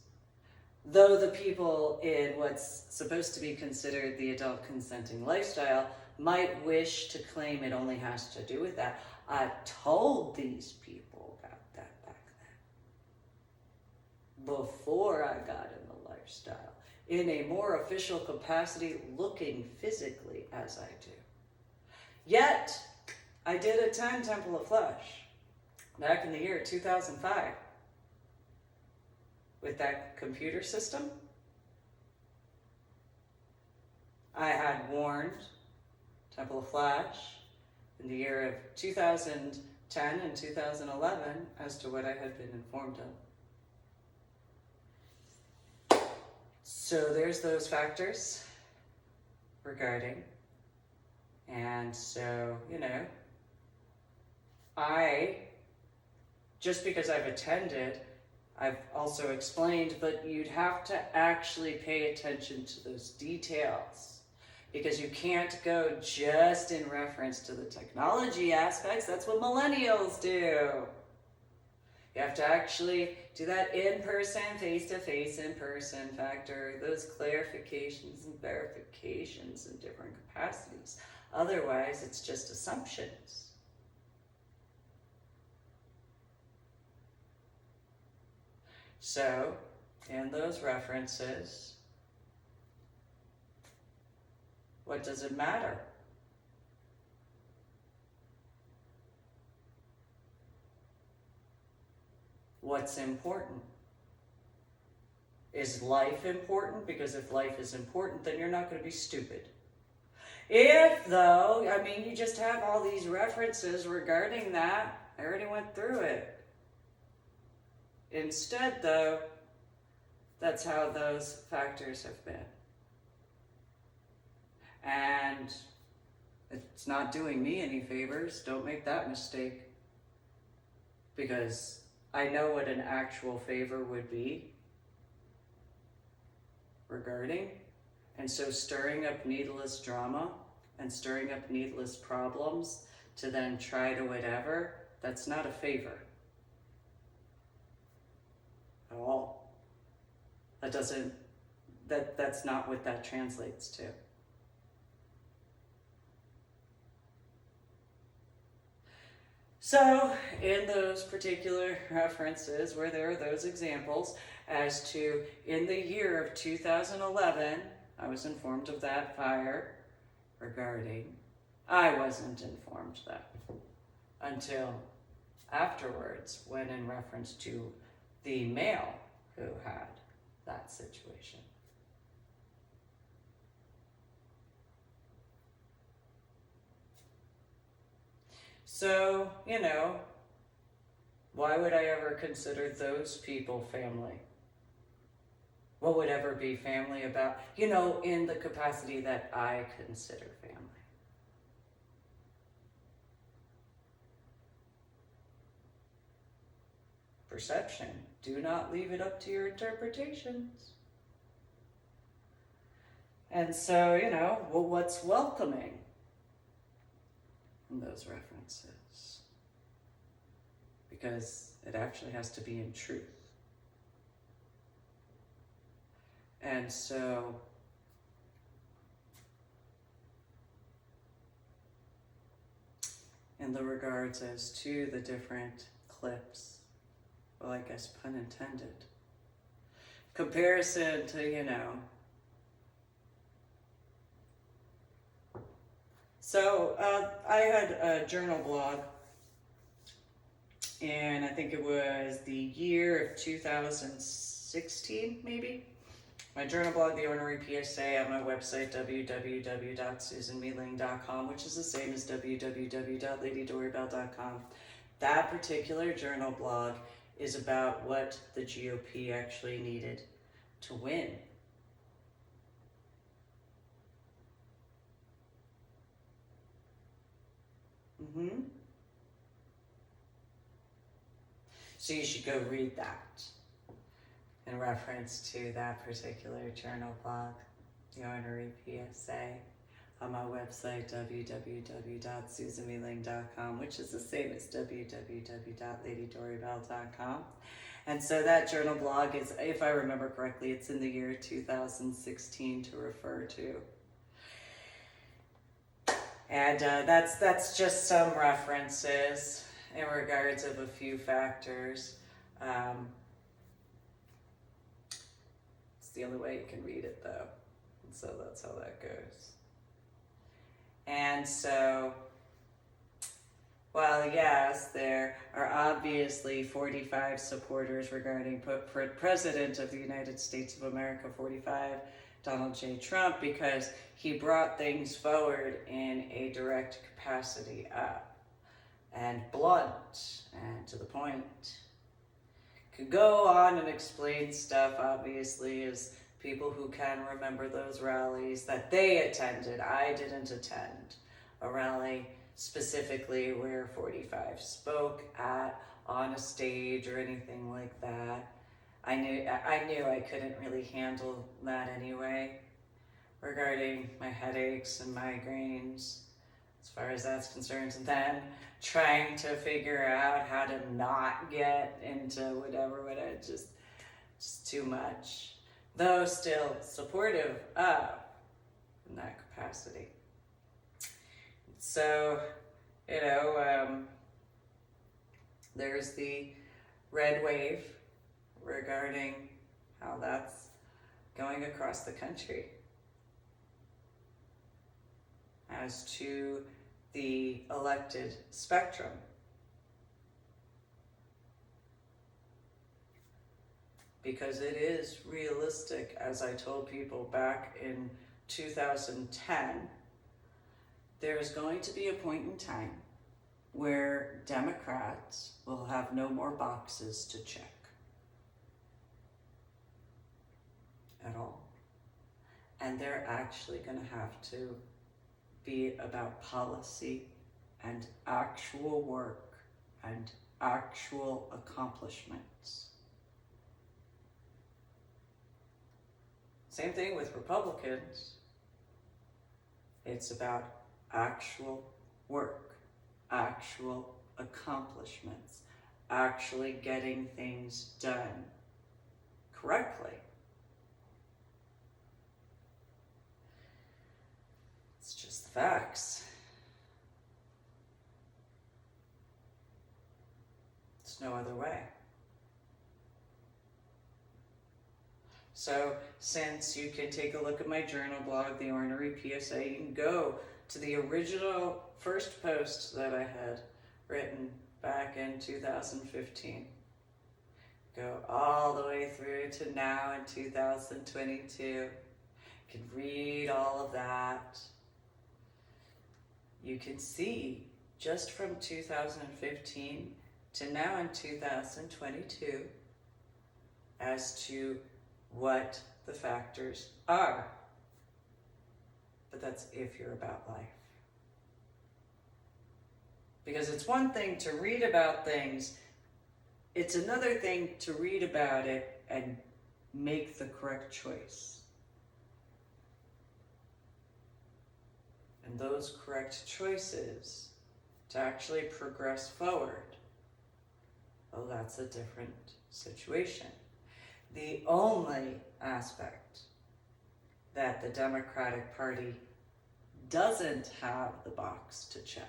Though the people in what's supposed to be considered the adult consenting lifestyle might wish to claim it only has to do with that, I told these people about that back then. Before I got in the lifestyle, in a more official capacity, looking physically as I do. Yet, I did attend Temple of Flesh back in the year 2005 with that computer system. I had warned Temple of Flesh in the year of 2010 and 2011 as to what I had been informed of. So there's those factors regarding. And so, just because I've attended, I've also explained, but you'd have to actually pay attention to those details. Because you can't go just in reference to the technology aspects. That's what millennials do. You have to actually do that in-person, face-to-face, in-person factor, those clarifications and verifications in different capacities. Otherwise, it's just assumptions. So, in those references, what does it matter? what's important. Is life important? Because if life is important, then you're not going to be stupid. If, though, I mean, you just have all these references regarding that, I already went through it. Instead, though, that's how those factors have been. And it's not doing me any favors. Don't make that mistake. Because I know what an actual favor would be regarding. And so stirring up needless drama and stirring up needless problems to then try to whatever, that's not a favor at all. That's not what that translates to. So, in those particular references where there are those examples as to, in the year of 2011, I was informed of that fire regarding, I wasn't informed that until afterwards, when in reference to the male who had that situation. So, why would I ever consider those people family? What would ever be family about, in the capacity that I consider family? Perception. Do not leave it up to your interpretations. And so, what's welcoming in those references? Because it actually has to be in truth. And so, in the regards as to the different clips, well, I guess pun intended, comparison to, So, I had a journal blog, and I think it was the year of 2016, maybe. My journal blog, The Ornery PSA, on my website, www.susanmealing.com, which is the same as www.ladydoribelle.com. That particular journal blog is about what the GOP actually needed to win. So you should go read that in reference to that particular journal blog, The Ornery PSA, on my website, www.susanmealing.com, which is the same as www.ladydoribelle.com. And so that journal blog is, if I remember correctly, it's in the year 2016 to refer to. And that's just some references in regards of a few factors. It's the only way you can read it, though. And so that's how that goes. And so, while yes, there are obviously 45 supporters regarding President of the United States of America, 45, Donald J. Trump, because he brought things forward in a direct capacity up, and blunt, and to the point. Could go on and explain stuff, obviously, as people who can remember those rallies that they attended. I didn't attend a rally specifically where 45 spoke at, on a stage or anything like that. I knew I couldn't really handle that anyway, regarding my headaches and migraines, as far as that's concerned. And then trying to figure out how to not get into whatever, just too much. Though still supportive of in that capacity. So, there's the red wave regarding how that's going across the country as to the elected spectrum. because it is realistic, as I told people back in 2010, there's going to be a point in time where Democrats will have no more boxes to check at all. And they're actually going to have to be about policy and actual work and actual accomplishments. Same thing with Republicans. It's about actual work, actual accomplishments, actually getting things done correctly. It's just the facts. It's no other way. So since you can take a look at my journal blog, The Ornery PSA, you can go to the original first post that I had written back in 2015. Go all the way through to now in 2022. You can read all of that. You can see just from 2015 to now in 2022 as to what the factors are. But that's if you're about life. Because it's one thing to read about things, it's another thing to read about it and make the correct choice. And those correct choices to actually progress forward, well, that's a different situation. The only aspect that the Democratic Party doesn't have the box to check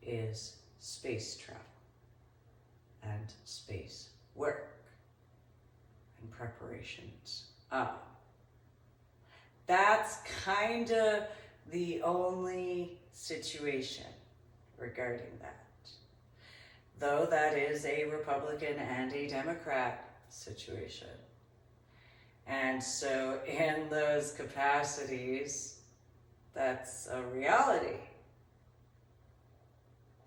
is space travel and space work and preparations of. That's kind of the only situation regarding that. Though that is a Republican and a Democrat situation. And so in those capacities, that's a reality.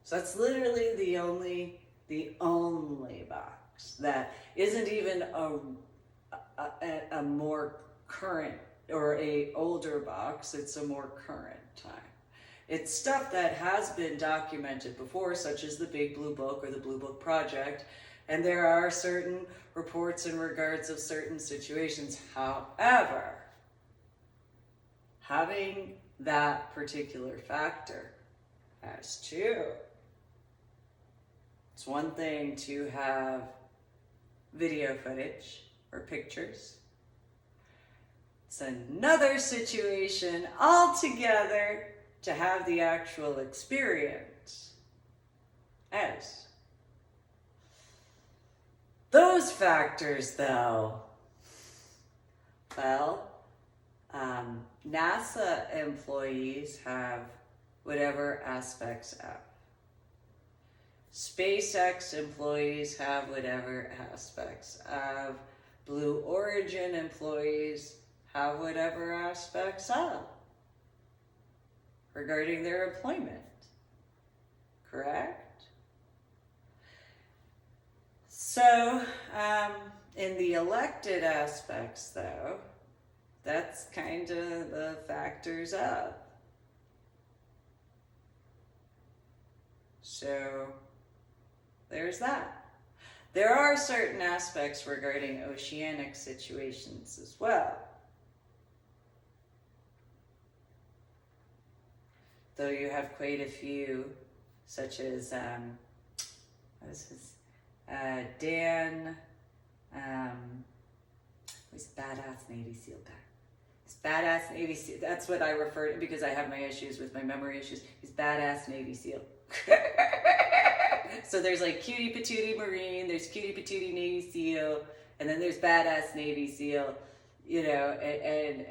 So that's literally the only box that isn't even a more current or a older box, it's a more current time. It's stuff that has been documented before, such as the Big Blue Book or the Blue Book Project, and there are certain reports in regards of certain situations. However, having that particular factor as two, it's one thing to have video footage or pictures. It's another situation altogether to have the actual experience as. Those factors, though, well, NASA employees have whatever aspects of. SpaceX employees have whatever aspects of. Blue Origin employees have whatever aspects of regarding their employment, correct? So, in the elected aspects, though, that's kind of the factors of. So, there's that. There are certain aspects regarding oceanic situations as well. Though you have quite a few, such as, what is his, Dan, who's badass Navy SEAL guy. He's badass Navy SEAL, that's what I refer to because I have my issues with my memory issues. He's badass Navy SEAL. So there's like cutie patootie Marine, there's cutie patootie Navy SEAL, and then there's badass Navy SEAL, you know, and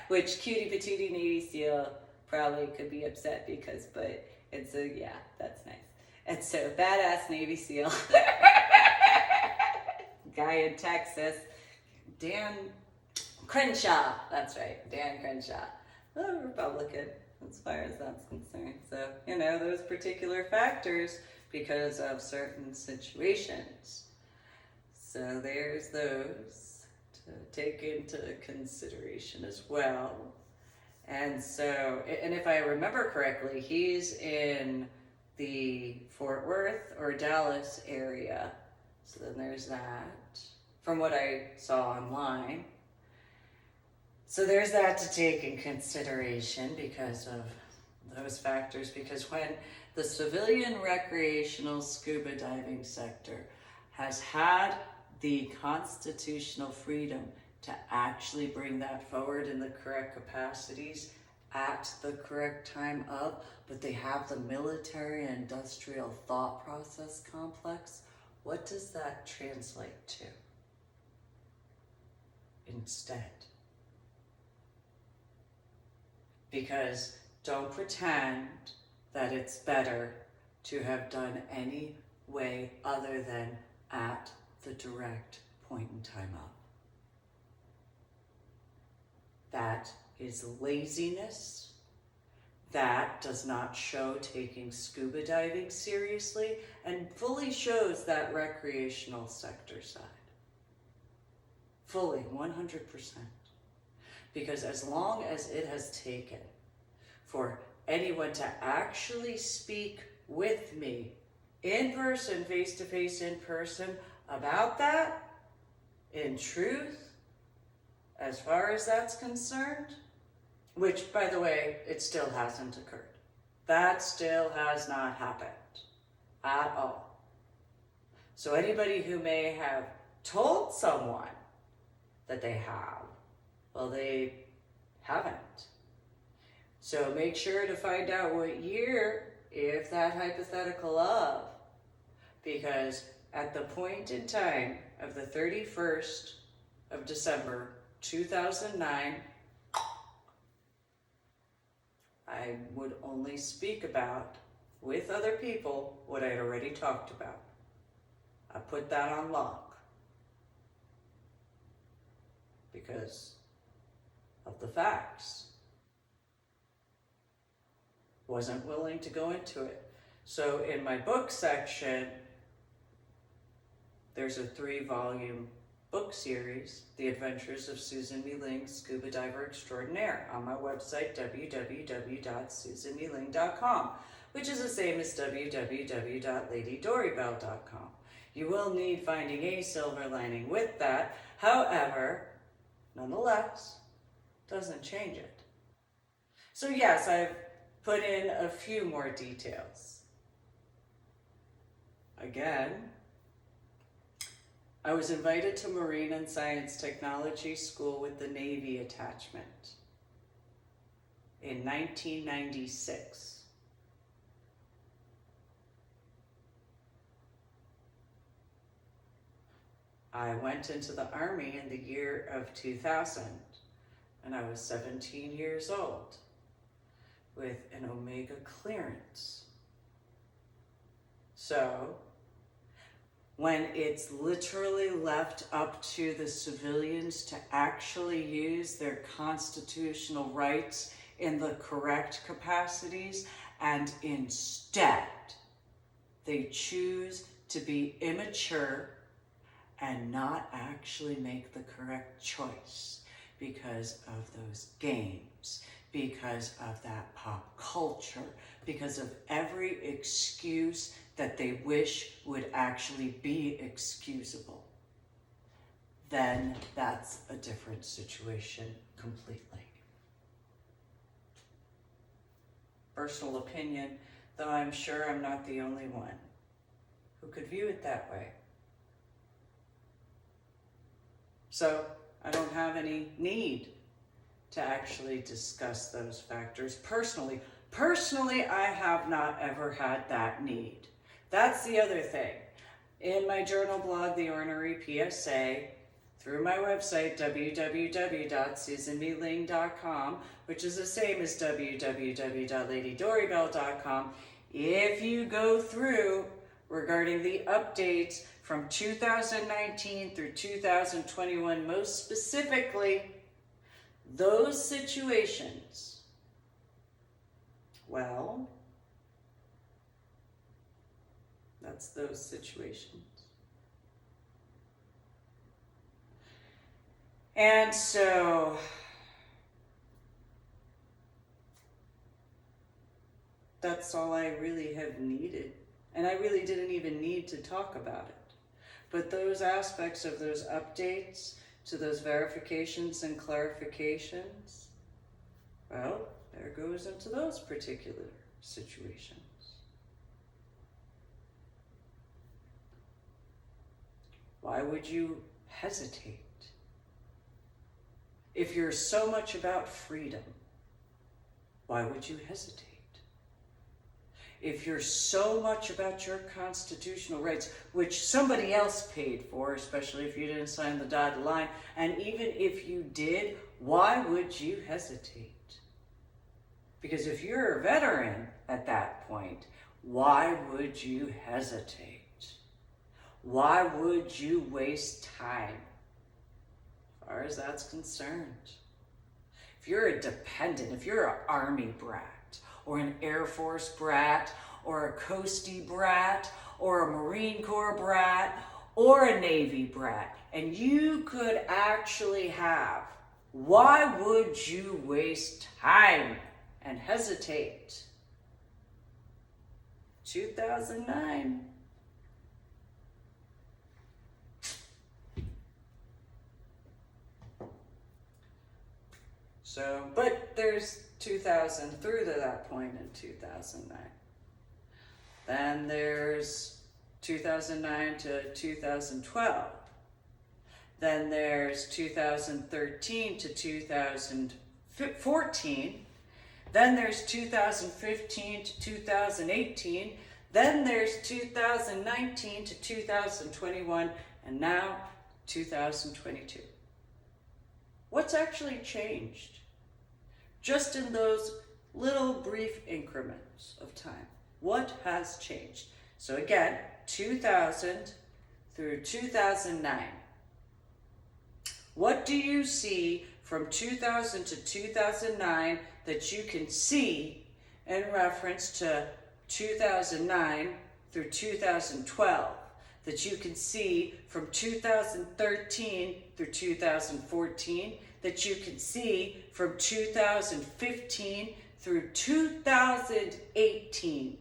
which cutie patootie Navy SEAL probably could be upset because, but it's a, yeah, that's nice. And so, badass Navy SEAL, guy in Texas, Dan Crenshaw, that's right, Dan Crenshaw, a Republican as far as that's concerned. So, those particular factors because of certain situations. So there's those to take into consideration as well. And so, and if I remember correctly, he's in the Fort Worth or Dallas area. So then there's that, from what I saw online. So there's that to take in consideration because of those factors. Because when the civilian recreational scuba diving sector has had the constitutional freedom to actually bring that forward in the correct capacities at the correct time of, but they have the military and industrial thought process complex, what does that translate to instead? Because don't pretend that it's better to have done any way other than at the direct point in time of. That is laziness. That does not show taking scuba diving seriously and fully shows that recreational sector side. Fully, 100%. Because as long as it has taken for anyone to actually speak with me in person, face-to-face in person, about that, in truth, as far as that's concerned, which, by the way, it still hasn't occurred. That still has not happened at all. So anybody who may have told someone that they have, well, they haven't. So make sure to find out what year, if that hypothetical of, because at the point in time of the 31st of December, 2009, I would only speak about, with other people, what I had already talked about. I put that on lock because of the facts. Wasn't willing to go into it. So in my book section, there's a 3-volume book series, The Adventures of Susan Mi Ling, Scuba Diver Extraordinaire, on my website, www.susanmiling.com, which is the same as www.ladydoribelle.com. You will need finding a silver lining with that. However, nonetheless, doesn't change it. So yes, I've put in a few more details. Again, I was invited to Marine and Science Technology School with the Navy attachment in 1996. I went into the Army in the year of 2000, and I was 17 years old with an Omega clearance. So, when it's literally left up to the civilians to actually use their constitutional rights in the correct capacities, and instead they choose to be immature and not actually make the correct choice because of those games, because of that pop culture, because of every excuse that they wish would actually be excusable, then that's a different situation completely. Personal opinion, though I'm sure I'm not the only one who could view it that way. So I don't have any need to actually discuss those factors personally. Personally, I have not ever had that need. That's the other thing. In my journal blog, The Ornery PSA, through my website, www.susanmiling.com, which is the same as www.ladydoribelle.com, if you go through regarding the updates from 2019 through 2021, most specifically, those situations, well, that's those situations. And so, that's all I really have needed. And I really didn't even need to talk about it. But those aspects of those updates to those verifications and clarifications, well, there goes into those particular situations. Why would you hesitate? If you're so much about freedom, why would you hesitate? If you're so much about your constitutional rights, which somebody else paid for, especially if you didn't sign the dotted line, and even if you did, why would you hesitate? Because if you're a veteran at that point, why would you hesitate? Why would you waste time? As far as that's concerned. If you're a dependent, if you're an Army brat, or an Air Force brat, or a Coastie brat, or a Marine Corps brat, or a Navy brat, and you could actually have, why would you waste time and hesitate? 2009. So, but there's 2000 through to that point in 2009. Then there's 2009 to 2012. Then there's 2013 to 2014. Then there's 2015 to 2018. Then there's 2019 to 2021. And now 2022. What's actually changed? Just in those little brief increments of time. What has changed? So again, 2000 through 2009. What do you see from 2000 to 2009 that you can see in reference to 2009 through 2012? That you can see from 2013 through 2014? That you can see from 2015 through 2018,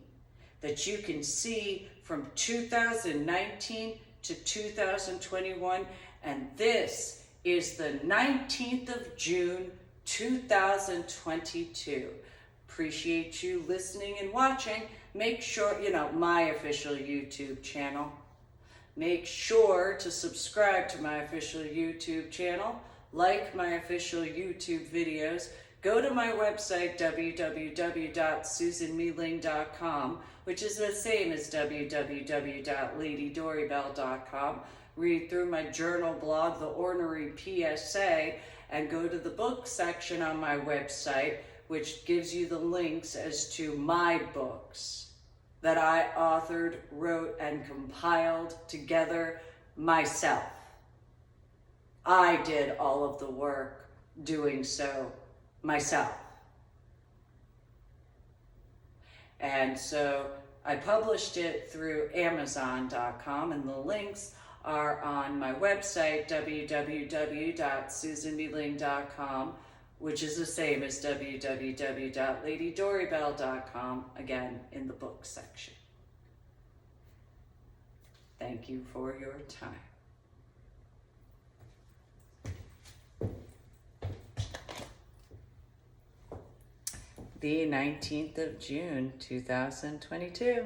that you can see from 2019 to 2021, and this is the 19th of June, 2022. Appreciate you listening and watching. Make sure, my official YouTube channel. Make sure to subscribe to my official YouTube channel. Like my official YouTube videos, go to my website, www.susanmealing.com, which is the same as www.ladydoribelle.com. Read through my journal blog, The Ornery PSA, and go to the book section on my website, which gives you the links as to my books that I authored, wrote, and compiled together myself. I did all of the work doing so myself. And so I published it through Amazon.com, and the links are on my website, www.susanmealing.com, which is the same as www.ladydoribelle.com, again, in the book section. Thank you for your time. The 19th of June, 2022.